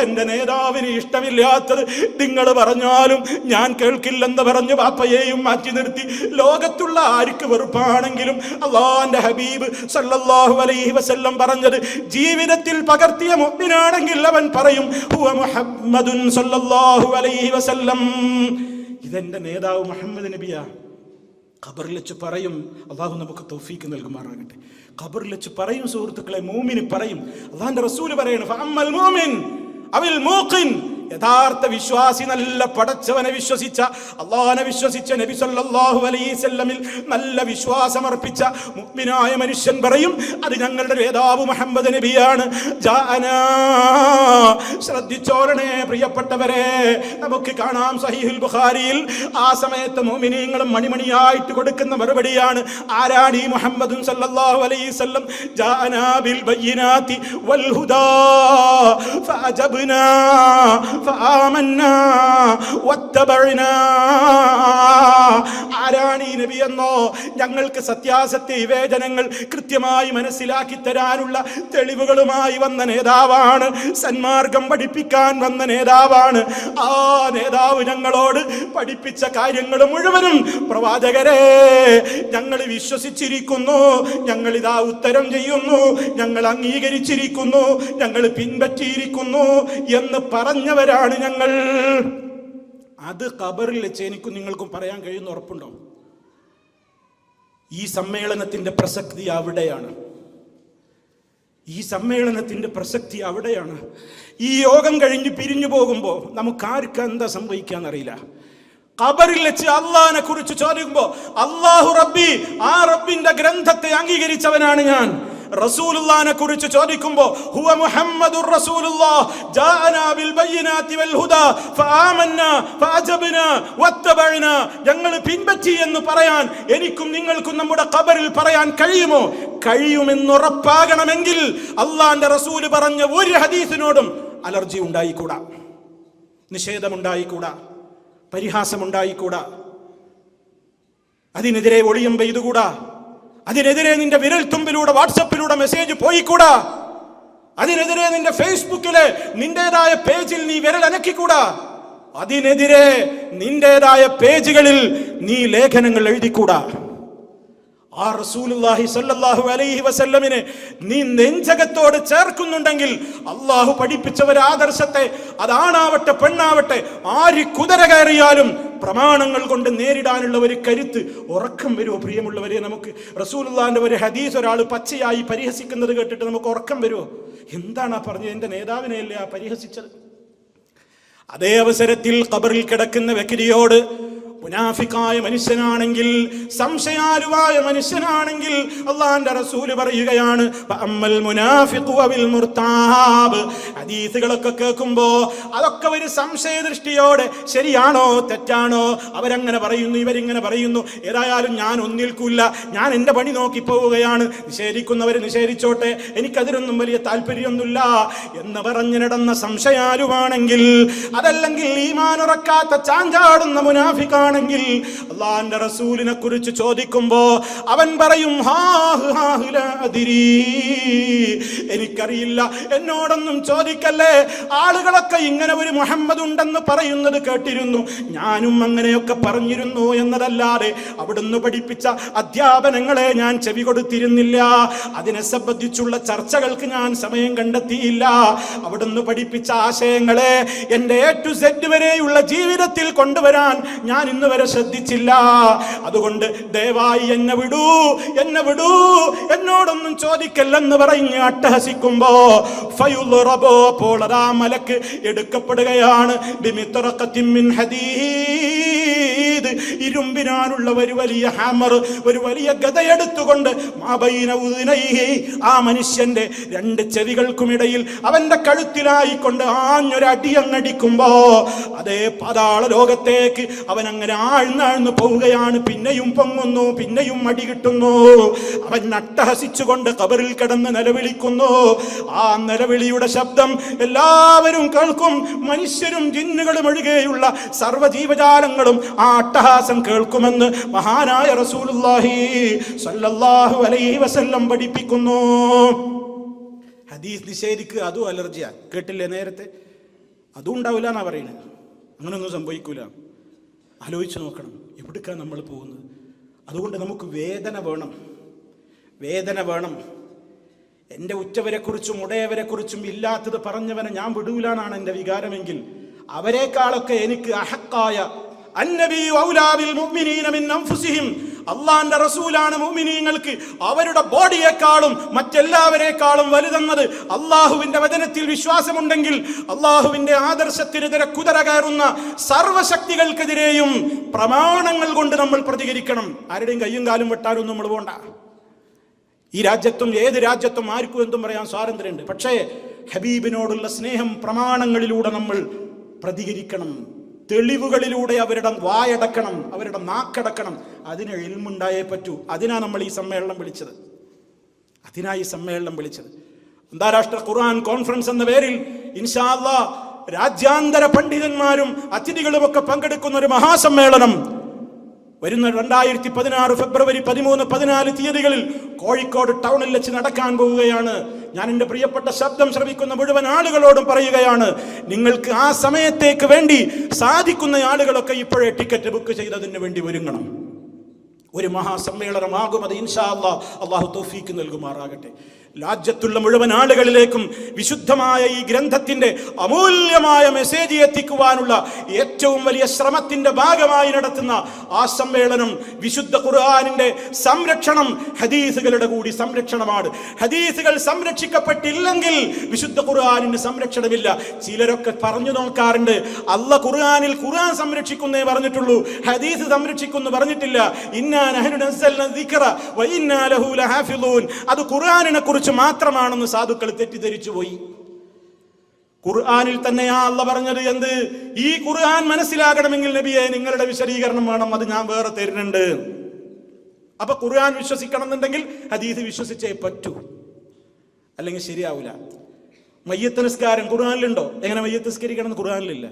എന്റെ നേതാവിന് ഇഷ്ടമില്ലാത്തത് നിങ്ങൾ പറഞ്ഞാലും ഞാൻ കേൾക്കില്ലെന്ന് പറഞ്ഞു ബാപ്പയെയും മാറ്റി നിർത്തി. ലോകത്തുള്ള ആർക്ക് വെറുപ്പാണെങ്കിലും അല്ലാഹുവിന്റെ ഹബീബ് സല്ലല്ലാഹു അലൈഹി വസല്ലം പറഞ്ഞത് ജീവിതത്തിൽ പകർത്തിയ മുഅ്മിനാണെങ്കിൽ അവൻ പറയും ഹുവ മുഹമ്മദുൻ സല്ലല്ലാഹു അലൈഹി വസല്ലം, ഇതെന്റെ നേതാവ് മുഹമ്മദ് നബിയാ. ഖബറിൽ വെച്ച് പറയും, അള്ളാഹു നമുക്ക് തൗഫീക്ക് നൽകുമാറാകട്ടെ. ഖബറിൽ വെച്ച് പറയും സുഹൃത്തുക്കളെ, മൂമിന് പറയും. അള്ളാഹുവിന്റെ റസൂല് പറയണം ഫഅമ്മൽ മുഅ്മിൻ അവിൽ മൂഖിൻ, യഥാർത്ഥ വിശ്വാസി, നല്ല പടച്ചവനെ വിശ്വസിച്ച, അള്ളാഹുവിനെ വിശ്വസിച്ച, നബി സല്ലല്ലാഹു അലൈഹി വസല്ലമിൽ നല്ല വിശ്വാസമർപ്പിച്ച മുഅ്മിനായ മനുഷ്യൻ പറയും അത് ഞങ്ങളുടെ നേതാവ് മുഹമ്മദ് നബിയാണ്. ജാഅനാ, ശ്രദ്ധിച്ചോളണേ പ്രിയപ്പെട്ടവരെ, നമുക്ക് കാണാം സഹീഹുൽ ബുഖാരിയിൽ ആ സമയത്ത് മുഅ്മിനീങ്ങളും മണിമണിയായിട്ട് കൊടുക്കുന്ന മറുപടിയാണ്. ആരാണ് ഈ മുഹമ്മദുൻ സല്ലല്ലാഹു അലൈഹി വസല്ലം? ജാഅനാ ബിൽ ബയ്യിനാതി വൽ ഹുദാ ഫഅജബ്നാ ഫആമന്നാ വത്തബഅനാ. ആരാണ് ഈ നബി എന്നോ? ഞങ്ങൾക്ക് സത്യാസത്യ വിവേചനങ്ങൾ കൃത്യമായി മനസ്സിലാക്കി തരാനുള്ള തെളിവുകളുമായി വന്ന നേതാവാണ്, സന്മാർഗം പഠിപ്പിക്കാൻ വന്ന നേതാവാണ്. ആ നേതാവ് ഞങ്ങളോട് പഠിപ്പിച്ച കാര്യങ്ങൾ മുഴുവനും പ്രവാചകരെ ഞങ്ങൾ വിശ്വസിച്ചിരിക്കുന്നു, ഞങ്ങൾ ഇതാ ഉത്തരം ചെയ്യുന്നു, ഞങ്ങൾ അംഗീകരിച്ചിരിക്കുന്നു, ഞങ്ങൾ പിൻപറ്റിയിരിക്കുന്നു എന്ന് പറഞ്ഞവരാണ് ഞങ്ങൾ. അത് ഖബറിൽ വെച്ച് എനിക്കും നിങ്ങൾക്കും പറയാൻ കഴിയുന്ന ഉറപ്പുണ്ടോ? ഈ സമ്മേളനത്തിന്റെ പ്രസക്തി അവിടെയാണ്. ഈ സമ്മേളനത്തിന്റെ പ്രസക്തി അവിടെയാണ്. ഈ യോഗം കഴിഞ്ഞ് പിരിഞ്ഞു പോകുമ്പോൾ നമുക്ക് ആർക്ക് എന്താ സംഭവിക്കാന്നറിയില്ല. ഖബറിൽ വെച്ച് അള്ളാഹിനെ കുറിച്ച് ചോദിക്കുമ്പോൾ അല്ലാഹു റബ്ബി, ആ റബ്ബിന്റെ ഗ്രന്ഥത്തെ അംഗീകരിച്ചവനാണ് ഞാൻ. റസൂലുള്ളാഹിനെ കുറിച്ച് ചോദിക്കുമ്പോൾ ഹുവ മുഹമ്മദുർ റസൂലുള്ളാഹ് ജാഅനാ ബിൽ ബയ്യിനാതി വൽ ഹുദാ ഫആമന്നാ ഫഅജബ്നാ വത്തബഅനാ. ഞങ്ങൾ പിൻപറ്റി എന്ന് പറയാൻ എനിക്കും നിങ്ങൾക്കും നമ്മുടെ ഖബറിൽ പറയാൻ കഴിയുമോ? കഴിയുമെന്ന് ഉറപ്പാകണമെങ്കിൽ അള്ളാഹിന്റെ റസൂൽ പറഞ്ഞ ഒരു ഹദീസിനോടും അലർജി ഉണ്ടായിക്കൂടാ, നിഷേധമുണ്ടായിക്കൂടാ, പരിഹാസമുണ്ടായിക്കൂടാ, അതിനെതിരെ ഒളിയം പെയ്തുകൂടാ, അതിനെതിരെ നിന്റെ വിരൽ തുമ്പിലൂടെ വാട്സപ്പിലൂടെ മെസ്സേജ് പോയിക്കൂടാ, അതിനെതിരെ നിന്റെ ഫേസ്ബുക്കിലെ നിന്റേതായ പേജിൽ നീ വിരൽ അനക്കിക്കൂടാ, അതിനെതിരെ നിന്റേതായ പേജുകളിൽ നീ ലേഖനങ്ങൾ എഴുതിക്കൂടാ. ആ റസൂലുള്ളാഹി സ്വല്ലല്ലാഹു അലൈഹി വസല്ലമിനെ നീ നെഞ്ചകത്തോട് ചേർക്കുന്നുണ്ടെങ്കിൽ അള്ളാഹു പഠിപ്പിച്ച ഒരു ആദർശത്തെ, അതാണാവട്ടെ പെണ്ണാവട്ടെ, ആര് കുതിര കയറിയാലും പ്രമാണങ്ങൾ കൊണ്ട് നേരിടാനുള്ള ഒരു കരുത്ത്, ഉറക്കം വരുമോ പ്രിയമുള്ളവരെ? നമുക്ക് റസൂലുള്ളാഹിന്റെ ഒരു ഹദീസ് ഒരാൾ പച്ചയായി പരിഹസിക്കുന്നത് കേട്ടിട്ട് നമുക്ക് ഉറക്കം വരുമോ? എന്താണ് ആ പറഞ്ഞത്? എന്റെ നേതാവിനെയല്ലേ ആ പരിഹസിച്ചത്? അതേ അവസരത്തിൽ ഖബറിൽ കിടക്കുന്ന വ്യക്തിയോട് മുനാഫിക്കായ മനുഷ്യനാണെങ്കിൽ, സംശയാലുവായ മനുഷ്യനാണെങ്കിൽ അല്ലാഹുവിന്റെ റസൂല് പറയുകയാണ് അമ്മൽ മുനാഫിഖു വൽ മുർതാബ്. ഹദീസുകളൊക്കെ കേൾക്കുമ്പോ അതൊക്കെ ഒരു സംശയ ദൃഷ്ടിയോടെ ശരിയാണോ തെറ്റാണോ, അവരങ്ങനെ പറയുന്നു ഇവരിങ്ങനെ പറയുന്നു, ഏതായാലും ഞാൻ ഒന്നിൽക്കില്ല, ഞാൻ എൻ്റെ പണി നോക്കി പോവുകയാണ്, നിഷേധിക്കുന്നവർ നിഷേധിച്ചോട്ടെ, എനിക്കതിലൊന്നും വലിയ താല്പര്യമൊന്നുമില്ല എന്ന് പറഞ്ഞു നടന്ന സംശയാലുവാണെങ്കിൽ, അതല്ലെങ്കിൽ ഈമാൻ ഉറക്കാത്ത ചാഞ്ചാടുന്ന മുനാഫിക്കാണെങ്കിൽ അല്ലാഹുവിന്റെ റസൂലിനെ കുറിച്ച് ചോദിക്കുമ്പോ അവൻ പറയും എനിക്കറിയില്ല, എന്നോടൊന്നും ചോദിക്കല്ലേ. ആളുകളൊക്കെ ഇങ്ങനെ ഒരു മുഹമ്മദ് ഉണ്ടെന്ന് പറയുന്നത് കേട്ടിരുന്നു, ഞാനും അങ്ങനെയൊക്കെ പറഞ്ഞിരുന്നു എന്നതല്ലാതെ അവിടുന്ന് പഠിപ്പിച്ച അധ്യാപനങ്ങളെ ഞാൻ ചെവി കൊടുത്തിരുന്നില്ല, അതിനെ സംബന്ധിച്ചുള്ള ചർച്ചകൾക്ക് ഞാൻ സമയം കണ്ടെത്തിയില്ല, അവിടുന്ന് പഠിപ്പിച്ച ആശയങ്ങളെ എൻ്റെ A to Z വരെയുള്ള ജീവിതത്തിൽ കൊണ്ടുവരാൻ ഞാൻ ഇന്ന് വരെ ശ്രദ്ധിച്ചില്ല. അതുകൊണ്ട് ദയവായി എന്നെ വിടൂ, എന്നോടൊന്നും ചോദിക്കല്ലെന്ന് പറഞ്ഞ് അട്ടഹസിക്കുമ്പോ അപ്പോൾ അതാ മലക്ക് എടുക്കപ്പെടുകയാണ്. ബിമിത്രഖത്തിൻ മിൻ ഹദീദ്, ഇരുമ്പിനാനുള്ള ഒരു വലിയ ഹാമർ, ഒരു വലിയ ഗദയെടുത്തുകൊണ്ട് മാബൈന ഉദ്നൈഹി, ആ മനുഷ്യന്റെ രണ്ട് ചെവികൾക്കുമിടയിൽ അവന്റെ കഴുത്തിലായിക്കൊണ്ട് ആഞ്ഞൊരടിയങ്ങടിക്കുമ്പോ അതേ പാതാള ലോകത്തേക്ക് അവൻ അങ്ങനെ ആഴ്ന്നാഴ്ന്നു പോവുകയാണ്. പിന്നെയും പൊങ്ങുന്നു, പിന്നെയും അടി കിട്ടുന്നു. അവൻ അട്ടഹസിച്ചുകൊണ്ട് ഖബറിൽ കിടന്ന് നിലവിളിക്കുന്നു. ആ നിലവിളിയുടെ ശബ്ദം എല്ലാവരും കേൾക്കും. മനുഷ്യരും ജിന്നുകളും ഒഴികെയുള്ള സർവ്വജീവജാലങ്ങളും ആ അട്ടഹാസം കേൾക്കുമെന്ന് മഹാനായ റസൂലുള്ളാഹി സ്വല്ലല്ലാഹു അലൈഹി വസല്ലം പഠിപ്പിക്കുന്നു. ഹദീസ് നിഷേധിക്കുക, അതും അലർജിയാ. കേട്ടില്ലേ നേരത്തെ? അതും ഉണ്ടാവില്ല എന്നാ പറയുന്നത്. അങ്ങനൊന്നും സംഭവിക്കൂല. ആലോചിച്ച് നോക്കണം എവിടേക്കാണ് നമ്മൾ പോകുന്നത്. അതുകൊണ്ട് നമുക്ക് വേദന വേണം. എൻ്റെ ഉറ്റവരെക്കുറിച്ചും ഉടയവരെക്കുറിച്ചും ഇല്ലാത്തത് പറഞ്ഞവനെ ഞാൻ വിടൂലാന്നാണ് എൻ്റെ വികാരമെങ്കിൽ, അവരെക്കാളൊക്കെ എനിക്ക് അഹക്കായ അന്നബിയു ഔലാ ബിൽ മുഅ്മിനീന മിൻ അൻഫുസിഹിം, അള്ളാന്റെ റസൂലാണ് മുഅ്മിനീങ്ങൾക്ക് അവരുടെ ബോഡിയേക്കാളും മറ്റെല്ലാവരെക്കാളും വലുതെന്നത്. അള്ളാഹുവിന്റെ വചനത്തിൽ വിശ്വാസമുണ്ടെങ്കിൽ അള്ളാഹുവിന്റെ ആദർശത്തിനെതിരെ കുതിര കയറുന്ന സർവശക്തികൾക്കെതിരെയും പ്രമാണങ്ങൾ കൊണ്ട് നമ്മൾ പ്രതികരിക്കണം. ആരുടെയും കയ്യും കാലും വെട്ടാനൊന്നും നമ്മൾ പോണ്ട. ഈ രാജ്യത്തും ഏത് രാജ്യത്തും ആർക്കും എന്തും പറയാൻ സ്വാതന്ത്ര്യമുണ്ട്. പക്ഷേ ഹബീബിനോടുള്ള സ്നേഹം പ്രമാണങ്ങളിലൂടെ നമ്മൾ പ്രതികരിക്കണം. തെളിവുകളിലൂടെ അവരുടെ വായടക്കണം, അവരുടെ നാക്കടക്കണം. അതിന് ഇൽമുണ്ടായേ പറ്റൂ. അതിനാ നമ്മൾ ഈ സമ്മേളനം വിളിച്ചത്. അന്താരാഷ്ട്ര ഖുർആൻ കോൺഫറൻസ് എന്ന പേരിൽ ഇൻഷാ അല്ലാഹ് രാജ്യാന്തര പണ്ഡിതന്മാരും അതിഥികളുമൊക്കെ പങ്കെടുക്കുന്ന ഒരു മഹാസമ്മേളനം വരുന്ന 2016 ഫെബ്രുവരി 13, 14 തീയതികളിൽ കോഴിക്കോട് ടൗണിൽ വെച്ച് നടക്കാൻ പോവുകയാണ്. ഞാൻ എൻ്റെ പ്രിയപ്പെട്ട ശബ്ദം ശ്രവിക്കുന്ന മുഴുവൻ ആളുകളോടും പറയുകയാണ്, നിങ്ങൾക്ക് ആ സമയത്തേക്ക് വേണ്ടി സാധിക്കുന്ന ആളുകളൊക്കെ ഇപ്പോഴേ ടിക്കറ്റ് ബുക്ക് ചെയ്തതിന് വേണ്ടി ഒരുങ്ങണം. ഒരു മഹാസമ്മേളനമാകും അത് ഇൻഷാ അല്ലാഹ്. അല്ലാഹു തൗഫീക്ക് നൽകുമാറാകട്ടെ. രാജ്യത്തുള്ള മുഴുവൻ ആളുകളിലേക്കും വിശുദ്ധമായ ഈ ഗ്രന്ഥത്തിന്റെ അമൂല്യമായ മെസ്സേജ് എത്തിക്കുവാനുള്ള ഏറ്റവും വലിയ ശ്രമത്തിന്റെ ഭാഗമായി നടത്തുന്ന ആ സമ്മേളനം വിശുദ്ധ ഖുർആനിന്റെ സംരക്ഷണം ഹദീസുകളുടെ കൂടി സംരക്ഷണമാണ്. ഹദീസുകൾ സംരക്ഷിക്കപ്പെട്ടില്ലെങ്കിൽ വിശുദ്ധ ഖുർആനിന് സംരക്ഷണമില്ല. ചിലരൊക്കെ പറഞ്ഞു നോക്കാറുണ്ട്, അല്ലാഹ് ഖുർആനിൽ ഖുർആൻ സംരക്ഷിക്കുന്നേ പറഞ്ഞിട്ടുള്ളൂ, ഹദീസ് സംരക്ഷിക്കുന്നു പറഞ്ഞിട്ടില്ല. ഇന്നാ നഹ്നു നസ്സൽനാ ദിക്റ വ ഇന്നാ ലഹു ലഹാഫിളൂൻ. അത് ഖുർആനിനെ കുറിച്ച് മാത്രമാണെന്ന് സാധുക്കൾ തെറ്റിദ്ധരിച്ചു പോയി. ഖുർആനിൽ തന്നെയാ അല്ലാഹ് പറഞ്ഞത് എന്ത്? ഈ ഖുർആൻ മനസ്സിലാകണമെങ്കിൽ നബിയെ നിങ്ങളുടെ വിശദീകരണം വേണം, അത് ഞാൻ വേറെ തരുന്നുണ്ട്. അപ്പൊ ഖുർആൻ വിശ്വസിക്കണം എന്നുണ്ടെങ്കിൽ ഹദീസ് വിശ്വസിച്ചേ പറ്റൂ, അല്ലെങ്കിൽ ശരിയാവില്ല. മയ്യത്ത് നിസ്കാരം ഖുർആനിലുണ്ടോ? എങ്ങനെ മയ്യത്ത് നിസ്കരിക്കണം എന്ന് ഖുർആനിലില്ല.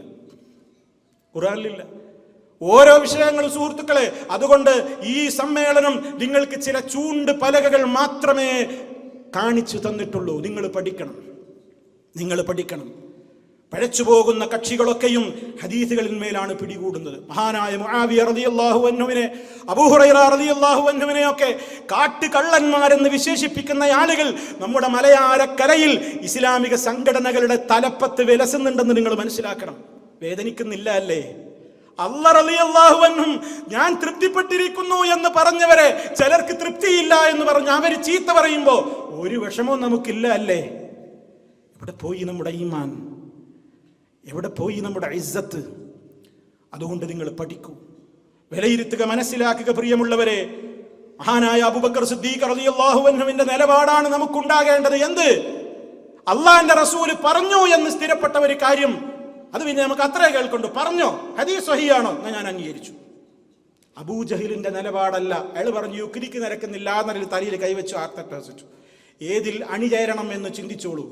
ഓരോ വിഷയങ്ങൾ സുഹൃത്തുക്കളെ. അതുകൊണ്ട് ഈ സമ്മേളനം നിങ്ങൾക്ക് ചില ചൂണ്ട് പലകകൾ മാത്രമേ കാണിച്ചു തന്നിട്ടുള്ളൂ. നിങ്ങൾ പഠിക്കണം. പഴച്ചു പോകുന്ന കക്ഷികളൊക്കെയും ഹദീസുകളിന്മേലാണ് പിടികൂടുന്നത്. മഹാനായ മുആവിയ റളിയല്ലാഹു അൻഹുവിനെ, അബൂ ഹുറൈറ റളിയല്ലാഹു അൻഹുവിനെ ഒക്കെ കാട്ടുകള്ളന്മാരെന്ന് വിശേഷിപ്പിക്കുന്ന ആളുകൾ നമ്മുടെ മലയാളക്കരയിൽ ഇസ്ലാമിക സംഘടനകളുടെ തലപ്പത്ത് വിലസുന്നുണ്ടെന്ന് നിങ്ങൾ മനസ്സിലാക്കണം. വേദനിക്കുന്നില്ല അല്ലേ? അല്ലാഹ് റളിയല്ലാഹു അൻഹും ഞാൻ തൃപ്തിപ്പെട്ടിരിക്കുന്നു എന്ന് പറഞ്ഞവരെ ചിലർക്ക് തൃപ്തിയില്ല എന്ന് പറഞ്ഞ് അവർ ചീത്ത പറയുമ്പോൾ ഒരു വിഷമവും നമുക്കില്ല അല്ലേ? എവിടെ പോയി നമ്മുടെ ഈമാൻ? എവിടെ പോയി നമ്മുടെ ഇസ്സത്ത്? അതുകൊണ്ട് നിങ്ങൾ പഠിക്കൂ. വിലയിരുത്തുക, മനസ്സിലാക്കുക. പ്രിയമുള്ളവരെ, മഹാനായ അബൂബക്കർ സിദ്ദീഖ് റളിയല്ലാഹു അൻഹുവിന്റെ നിലപാടാണ് നമുക്കുണ്ടാകേണ്ടത്. എന്ത്? അള്ളാന്റെ റസൂല് പറഞ്ഞു എന്ന് സ്ഥിരപ്പെട്ട ഒരു കാര്യം, അത് പിന്നെ നമുക്ക് അത്രേ കേൾക്കൊണ്ടു. പറഞ്ഞോ, ഹദീസ് സ്വഹീഹാണോ, എന്നാ ഞാൻ അംഗീകരിച്ചു. അബൂജഹിലിന്റെ നിലപാടല്ല. അയാൾ പറഞ്ഞു യുക്തിക്ക് നിരക്കുന്നില്ല എന്നൊരു തലയിൽ കൈവച്ചു ആർത്തട്ടു. ഏതിൽ അണിചേരണം എന്ന് ചിന്തിച്ചോളൂ.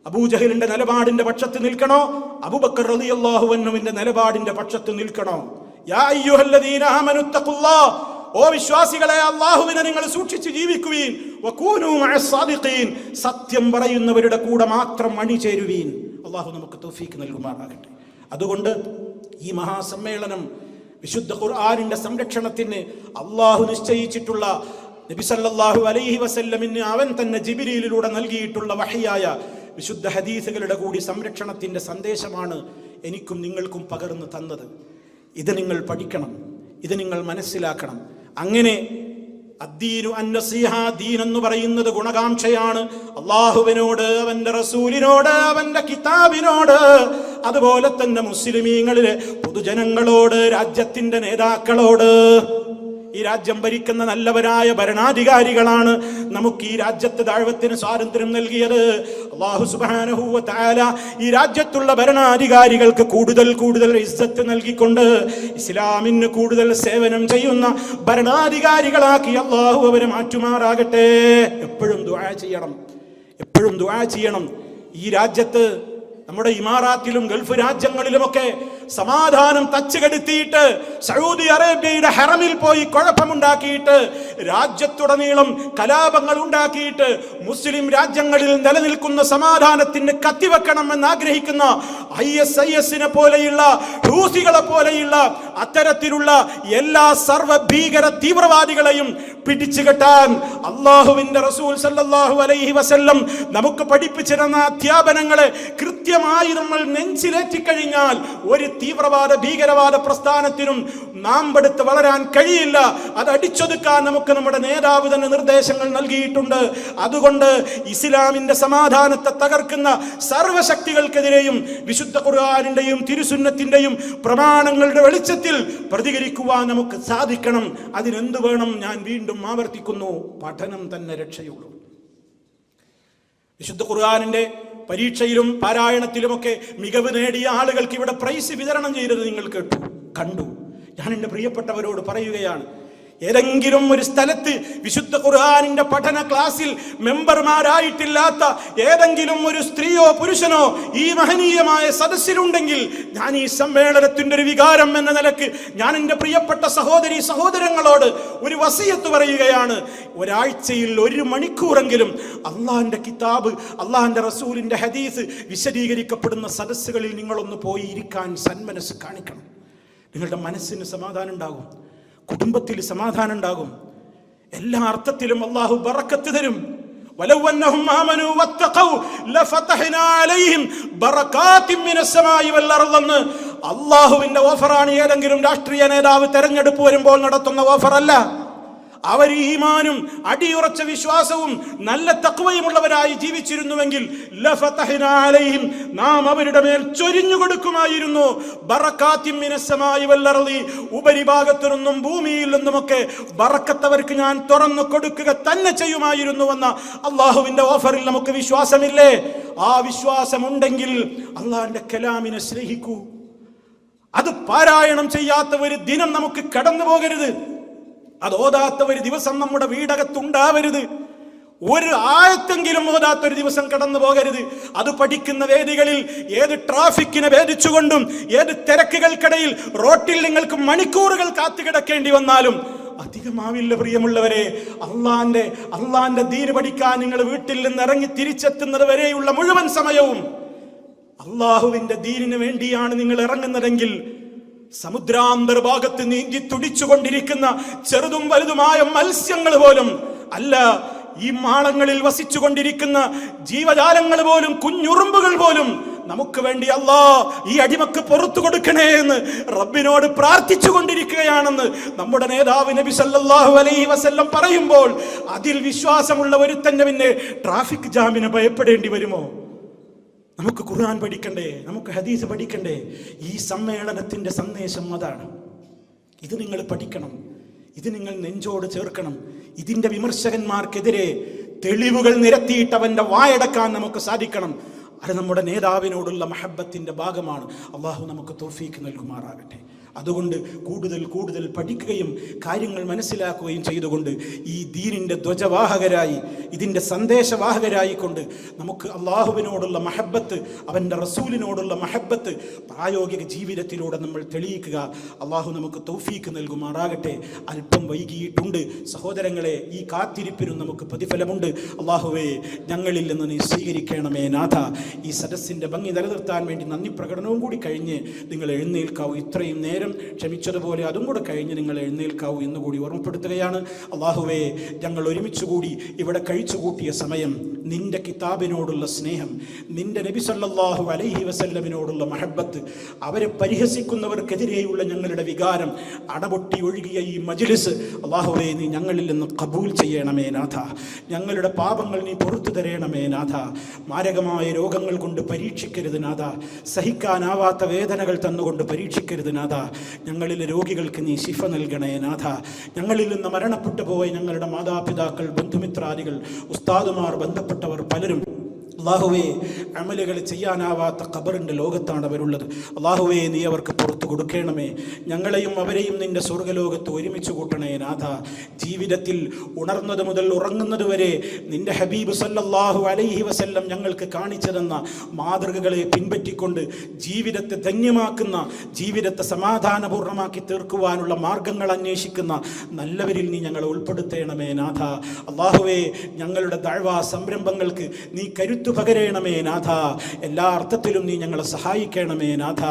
അബൂജഹിലിന്റെ നിലപാടിന്റെ പക്ഷത്ത് നിൽക്കണോ, അബൂബക്കർ റളിയല്ലാഹു അൻഹുവിന്റെ നിലപാടിന്റെ പക്ഷത്ത് നിൽക്കണോ? യാ അയ്യുഹല്ലദീന ആമനു തഖുല്ലാഹ്, ഓ വിശ്വാസികളെ, അല്ലാഹുവിനെ നിങ്ങൾ സൂക്ഷിച്ച് ജീവിക്കുവീൻ. വകൂനൂ മഅസ്സാദിഖീൻ, സത്യം പറയുന്നവരുടെ കൂടെ മാത്രം അണിചേരുവീൻ. അല്ലാഹു നമുക്ക് തൗഫീഖ് നൽകുമാറാകട്ടെ. അതുകൊണ്ട് ഈ മഹാസമ്മേളനം വിശുദ്ധ ഖുർആനിന്റെ സംരക്ഷണത്തിന് അല്ലാഹു നിശ്ചയിച്ചിട്ടുള്ള, നബി സല്ലല്ലാഹു അലൈഹി വസല്ലമിന് അവൻ തന്നെ ജിബ്രീലിലൂടെ നൽകിയിട്ടുള്ള വഹിയായ വിശുദ്ധ ഹദീസുകളുടെ കൂടി സംരക്ഷണത്തിന്റെ സന്ദേശമാണ് എനിക്കും നിങ്ങൾക്കും പകർന്നു തന്നത്. ഇത് നിങ്ങൾ പഠിക്കണം, ഇത് നിങ്ങൾ മനസ്സിലാക്കണം. അങ്ങനെ അദ്ദീനു അന്നസീഹ, ദീൻ എന്ന് പറയുന്നത് ഗുണകാംക്ഷയാണ്. അള്ളാഹുവിനോട്, അവന്റെ റസൂലിനോട്, അവന്റെ കിതാബിനോട്, അതുപോലെ തന്നെ മുസ്ലിമീങ്ങളിലെ പൊതുജനങ്ങളോട്, രാജ്യത്തിന്റെ നേതാക്കളോട്. ഈ രാജ്യം ഭരിക്കുന്ന നല്ലവരായ ഭരണാധികാരികളാണ് നമുക്ക് ഈ രാജ്യത്ത് ദഅവത്തിന് സ്വാതന്ത്ര്യം നൽകിയത്. അല്ലാഹു സുബ്ഹാനഹു വ തആല ഈ രാജ്യത്തുള്ള ഭരണാധികാരികൾക്ക് കൂടുതൽ ഇസ്സത്ത് നൽകിക്കൊണ്ട് ഇസ്ലാമിന് കൂടുതൽ സേവനം ചെയ്യുന്ന ഭരണാധികാരികളാക്കി അല്ലാഹു അവരെ മാറ്റുമാറാകട്ടെ. എപ്പോഴും ദുആ ചെയ്യണം. ഈ രാജ്യത്ത്, നമ്മുടെ ഇമാറാത്തിലും ഗൾഫ് രാജ്യങ്ങളിലുമൊക്കെ സമാധാനം തച്ചുകെടുത്തിയിട്ട്, സൗദി അറേബ്യയുടെ ഹറമിൽ പോയി കുഴപ്പമുണ്ടാക്കിയിട്ട്, രാജ്യത്തുടനീളം കലാപങ്ങൾ ഉണ്ടാക്കിയിട്ട്, മുസ്ലിം രാജ്യങ്ങളിൽ നിലനിൽക്കുന്ന സമാധാനത്തിന് കത്തിവെക്കണമെന്ന് ആഗ്രഹിക്കുന്ന ISIS പോലെയുള്ള, ഹൂസികളെ പോലെയുള്ള അത്തരത്തിലുള്ള എല്ലാ സർവ്വ ഭീകര തീവ്രവാദികളെയും പിടിച്ചുകെട്ടാൻ അല്ലാഹുവിന്റെ റസൂൽ സല്ലല്ലാഹു അലൈഹി വസല്ലം നമുക്ക് പഠിപ്പിച്ചു തന്ന അധ്യാപനങ്ങളെ കൃത്യമായി നമ്മൾ നെഞ്ചിലേറ്റിക്കഴിഞ്ഞാൽ ഒരു തീവ്രവാദ ഭീകരവാദ പ്രസ്ഥാനത്തിനും നാമ്പെടുത്ത് വളരാൻ കഴിയില്ല. അത് അടിച്ചൊതുക്കാൻ നമുക്ക് നമ്മുടെ നേതാവ് തന്നെ നിർദ്ദേശങ്ങൾ നൽകിയിട്ടുണ്ട്. അതുകൊണ്ട് ഇസ്ലാമിന്റെ സമാധാനത്തെ തകർക്കുന്ന സർവശക്തികൾക്കെതിരെയും വിശുദ്ധ ഖുർആനിന്റെയും തിരുസുന്നത്തിന്റെയും പ്രമാണങ്ങളുടെ വെളിച്ചത്തിൽ പ്രതികരിക്കുവാൻ നമുക്ക് സാധിക്കണം. അതിനെന്ത് വേണം? ഞാൻ വീണ്ടും ആവർത്തിക്കുന്നു, പഠനം തന്നെ രക്ഷയുള്ളൂ. വിശുദ്ധ ഖുർആനിന്റെ പരീക്ഷയിലും പാരായണത്തിലുമൊക്കെ മികവ് നേടിയ ആളുകൾക്ക് ഇവിടെ പ്രൈസ് വിതരണം ചെയ്തത് നിങ്ങൾ കണ്ടു. ഞാൻ എൻ്റെ പ്രിയപ്പെട്ടവരോട് പറയുകയാണ്, ഏതെങ്കിലും ഒരു സ്ഥലത്ത് വിശുദ്ധ ഖുർആനിന്റെ പഠന ക്ലാസ്സിൽ മെമ്പർമാരായിട്ടില്ലാത്ത ഏതെങ്കിലും ഒരു സ്ത്രീയോ പുരുഷനോ ഈ മഹനീയമായ സദസ്സിലുണ്ടെങ്കിൽ, ഞാൻ ഈ സമ്മേളനത്തിന്റെ ഒരു വികാരം എന്ന നിലക്ക് ഞാൻ എൻ്റെ പ്രിയപ്പെട്ട സഹോദരങ്ങളോട് ഒരു വസിയത്ത് പറയുകയാണ്. ഒരാഴ്ചയിൽ 1 മണിക്കൂറെങ്കിലും അള്ളാഹിന്റെ കിതാബ്, അള്ളാഹിന്റെ റസൂലിന്റെ ഹദീസ് വിശദീകരിക്കപ്പെടുന്ന സദസ്സുകളിൽ നിങ്ങളൊന്ന് പോയി ഇരിക്കാൻ സന്മനസ് കാണിക്കണം. നിങ്ങളുടെ മനസ്സിന് സമാധാനം ഉണ്ടാകും, കുടുംബത്തിൽ സമാധാനം ഉണ്ടാകും, എല്ലാ അർത്ഥത്തിലും അല്ലാഹു ബറക്കത്ത് തരും. വലൗ അന്നഹും ആമനൂ വത്തഖൗ ലഫതഹ്നാ അലൈഹിം ബറകാത്തിൻ മിനസ് സമാഇ വൽ അർദ്. അല്ലാഹുവിന്റെ ഓഫറാണ്. ഏതെങ്കിലും രാഷ്ട്രീയ നേതാവ് തെരഞ്ഞെടുപ്പ് വരുമ്പോൾ നടത്തുന്ന ഓഫറല്ല. അവർ ഈമാനും അടിയുറച്ച വിശ്വാസവും നല്ല തഖ്വയുമുള്ളവരായി ജീവിച്ചിരുന്നുവെങ്കിൽ ലഫതഹ്നാ അലൈഹിം, നാം അവരുടെ മേൽ ചൊരിഞ്ഞു കൊടുക്കുമായിരുന്നു. ബറകാത്തിൻ മിനസ് സമാഇ വൽ അർദി, ഉപരിഭാഗത്തു നിന്നും ഭൂമിയിൽ നിന്നുമൊക്കെ ബറക്കത്ത് അവർക്ക് ഞാൻ തുറന്നു കൊടുക്കുക തന്നെ ചെയ്യുമായിരുന്നുവെന്ന അള്ളാഹുവിന്റെ ഓഫറിൽ നമുക്ക് വിശ്വാസമില്ലേ? ആ വിശ്വാസമുണ്ടെങ്കിൽ അള്ളാഹിന്റെ കലാമിനെ സ്നേഹിക്കൂ. അത് പാരായണം ചെയ്യാത്ത ഒരു ദിനം നമുക്ക് കടന്നു പോകരുത്. അത് ഓതാത്ത ഒരു ദിവസം നമ്മുടെ വീടകത്തുണ്ടാവരുത്. ഒരു ആയത്തെങ്കിലും ഓതാത്ത ഒരു ദിവസം കടന്നു പോകരുത്. അത് പഠിക്കുന്ന വേദികളിൽ ഏത് ട്രാഫിക്കിനെ ഭേദിച്ചുകൊണ്ടും ഏത് തിരക്കുകൾക്കിടയിൽ റോട്ടിൽ നിങ്ങൾക്ക് മണിക്കൂറുകൾ കാത്തുകിടക്കേണ്ടി വന്നാലും അധികമാവില്ല പ്രിയമുള്ളവരെ. അള്ളാന്റെ ദീന് പഠിക്കാൻ നിങ്ങൾ വീട്ടിൽ നിന്ന് ഇറങ്ങി തിരിച്ചെത്തുന്നത് വരെയുള്ള മുഴുവൻ സമയവും അള്ളാഹുവിന്റെ ദീനിന് വേണ്ടിയാണ് നിങ്ങൾ ഇറങ്ങുന്നതെങ്കിൽ, സമുദ്രാന്തർഭാഗത്ത് നീന്തി തുടിച്ചുകൊണ്ടിരിക്കുന്ന ചെറുതും വലുതുമായ മത്സ്യങ്ങൾ പോലും അല്ല, ഈ മാളങ്ങളിൽ വസിച്ചുകൊണ്ടിരിക്കുന്ന ജീവജാലങ്ങൾ പോലും, കുഞ്ഞുറുമ്പുകൾ പോലും നമുക്ക് വേണ്ടി അല്ലാ ഈ അടിമക്ക് പുറത്തു കൊടുക്കണേ എന്ന് റബ്ബിനോട് പ്രാർത്ഥിച്ചു കൊണ്ടിരിക്കുകയാണെന്ന് നമ്മുടെ നേതാവ് നബി സല്ലല്ലാഹു അലൈഹി വസല്ലം പറയുമ്പോൾ, അതിൽ വിശ്വാസമുള്ള ഒരുത്തന്നെ പിന്നെ ട്രാഫിക് ജാമിന് ഭയപ്പെടേണ്ടി വരുമോ? നമുക്ക് ഖുർആൻ പഠിക്കണ്ടേ? നമുക്ക് ഹദീസ് പഠിക്കണ്ടേ? ഈ സമ്മേളനത്തിന്റെ സന്ദേശം അതാണ്. ഇത് നിങ്ങൾ പഠിക്കണം, ഇത് നിങ്ങൾ നെഞ്ചോട് ചേർക്കണം. ഇതിൻ്റെ വിമർശകന്മാർക്കെതിരെ തെളിവുകൾ നിരത്തിയിട്ട് അവൻ്റെ വായടക്കാൻ നമുക്ക് സാധിക്കണം. അത് നമ്മുടെ നേതാവിനോടുള്ള മഹബത്തിൻ്റെ ഭാഗമാണ്. അള്ളാഹു നമുക്ക് തൗഫീഖ് നൽകുമാറാകട്ടെ. അതുകൊണ്ട് കൂടുതൽ കൂടുതൽ പഠിക്കുകയും കാര്യങ്ങൾ മനസ്സിലാക്കുകയും ചെയ്തുകൊണ്ട് ഈ ദീനിൻ്റെ ധ്വജവാഹകരായി, ഇതിൻ്റെ സന്ദേശവാഹകരായിക്കൊണ്ട് നമുക്ക് അള്ളാഹുവിനോടുള്ള മഹബത്ത്, അവൻ്റെ റസൂലിനോടുള്ള മഹബത്ത് പ്രായോഗിക ജീവിതത്തിലൂടെ നമ്മൾ തെളിയിക്കുക. അള്ളാഹു നമുക്ക് തൗഫീഖ് നൽകുമാറാകട്ടെ. അല്പം വൈകിയിട്ടുണ്ട് സഹോദരങ്ങളെ, ഈ കാത്തിരിപ്പിനും നമുക്ക് പ്രതിഫലമുണ്ട്. അള്ളാഹുവേ, ഞങ്ങളിൽ നിന്ന് നീ സ്വീകരിക്കണമേ നാഥ. ഈ സദസ്സിൻ്റെ ഭംഗി നിലനിർത്താൻ വേണ്ടി നന്ദി പ്രകടനവും കൂടി കഴിഞ്ഞ് നിങ്ങൾ എഴുന്നേൽക്കാവൂ. ഇത്രയും നേരം ക്ഷമിച്ചതുപോലെ അതും കൂടെ കഴിഞ്ഞ് നിങ്ങൾ എഴുന്നേൽക്കാവൂ എന്നുകൂടി ഓർമ്മപ്പെടുത്തുകയാണ്. അള്ളാഹുവേ, ഞങ്ങൾ ഒരുമിച്ച് കൂടി ഇവിടെ കഴിച്ചുകൂട്ടിയ സമയം നിന്റെ കിതാബിനോടുള്ള സ്നേഹം, നിന്റെ നബി സല്ലല്ലാഹു അലൈഹി വസല്ലമിനോടുള്ള മഹബത്ത്, അവരെ പരിഹസിക്കുന്നവർക്കെതിരെയുള്ള ഞങ്ങളുടെ വികാരം അടപൊട്ടി ഒഴുകിയ ഈ മജ്ലിസ് അള്ളാഹുവേ, നീ ഞങ്ങളിൽ നിന്ന് ഖബൂൽ ചെയ്യണമേ നാഥ. ഞങ്ങളുടെ പാപങ്ങൾ നീ പുറത്തു തരേണമേ നാഥ. മാരകമായ രോഗങ്ങൾ കൊണ്ട് പരീക്ഷിക്കരുത് നാഥ. സഹിക്കാനാവാത്ത വേദനകൾ തന്നുകൊണ്ട് പരീക്ഷിക്കരുത് നാഥ. ഞങ്ങളിലെ രോഗികൾക്ക് നീ ശിഫ നൽകണേ നാഥ. ഞങ്ങളിൽ നിന്ന് മരണപ്പെട്ടു പോയ ഞങ്ങളുടെ മാതാപിതാക്കൾ, ബന്ധുമിത്രാദികൾ, ഉസ്താദുമാർ, ബന്ധപ്പെട്ടവർ പലരും അള്ളാഹുവേ, അമലുകൾ ചെയ്യാനാവാത്ത ഖബറിൻ്റെ ലോകത്താണ് അവരുള്ളത്. അള്ളാഹുവേ, നീ അവർക്ക് പുറത്തു കൊടുക്കണമേ. ഞങ്ങളെയും അവരെയും നിന്റെ സ്വർഗ്ഗലോകത്ത് ഒരുമിച്ച് കൂട്ടണേ നാഥ. ജീവിതത്തിൽ ഉണർന്നത് മുതൽ ഉറങ്ങുന്നത് വരെ നിന്റെ ഹബീബ് സല്ലല്ലാഹു അലൈഹി വസല്ലം ഞങ്ങൾക്ക് കാണിച്ചു തന്ന മാതൃകകളെ പിൻപറ്റിക്കൊണ്ട് ജീവിതത്തെ ധന്യമാക്കുന്ന, ജീവിതത്തെ സമാധാനപൂർണ്ണമാക്കി തീർക്കുവാനുള്ള മാർഗങ്ങൾ അന്വേഷിക്കുന്ന നല്ലവരിൽ നീ ഞങ്ങളെ ഉൾപ്പെടുത്തണമേ നാഥ. അള്ളാഹുവേ, ഞങ്ങളുടെ ദഅ്വാ സംരംഭങ്ങൾക്ക് നീ കരുത്തു പകരണമേ നാഥ. എല്ലാ അർത്ഥത്തിലും നീ ഞങ്ങളെ സഹായിക്കണമേ നാഥ.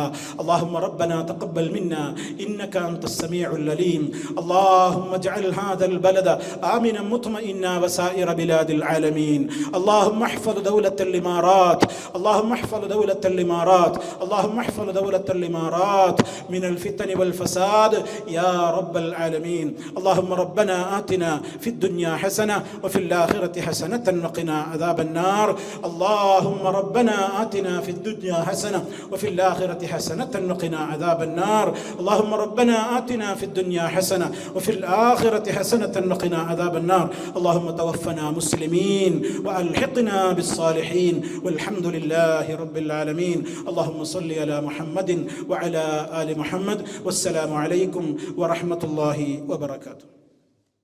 അല്ലാഹുമ്മ റബ്ബനാ തഖബ്ബൽ മിന്നാ ഇന്നക അൻതസ് സമീഉൽ അലീം. അല്ലാഹുമ്മ ഇജ്അൽ ഹാദൽ ബലദ ആമിനൻ മുത്മഇന്നാ വസായിറ ബിലാദിൽ ആലമീൻ. അല്ലാഹുമ്മ ഇഹ്ഫദ് ദൗലത്തൽ ഇമാറാത്ത്. അല്ലാഹുമ്മ ഇഹ്ഫദ് ദൗലത്തൽ ഇമാറാത്ത്. അല്ലാഹുമ്മ ഇഹ്ഫദ് ദൗലത്തൽ ഇമാറാത്ത് മിനൽ ഫിത്നി വൽ ഫസാദ് യാ റബ്ബൽ ആലമീൻ. അല്ലാഹുമ്മ റബ്ബനാ ആതിനാ ഫിദ് ദുനിയാ ഹസന വഫിൽ ആഖിറതി ഹസനതൻ വഖിനാ അദാബൻ നാർ. اللهم ربنا آتنا في الدنيا حسنة وفي الآخرة حسنة وقنا عذاب النار. اللهم ربنا آتنا في الدنيا حسنة وفي الآخرة حسنة وقنا عذاب النار. اللهم توفنا مسلمين وألحقنا بالصالحين والحمد لله رب العالمين. اللهم صل على محمد وعلى آل محمد والسلام عليكم ورحمة الله وبركاته.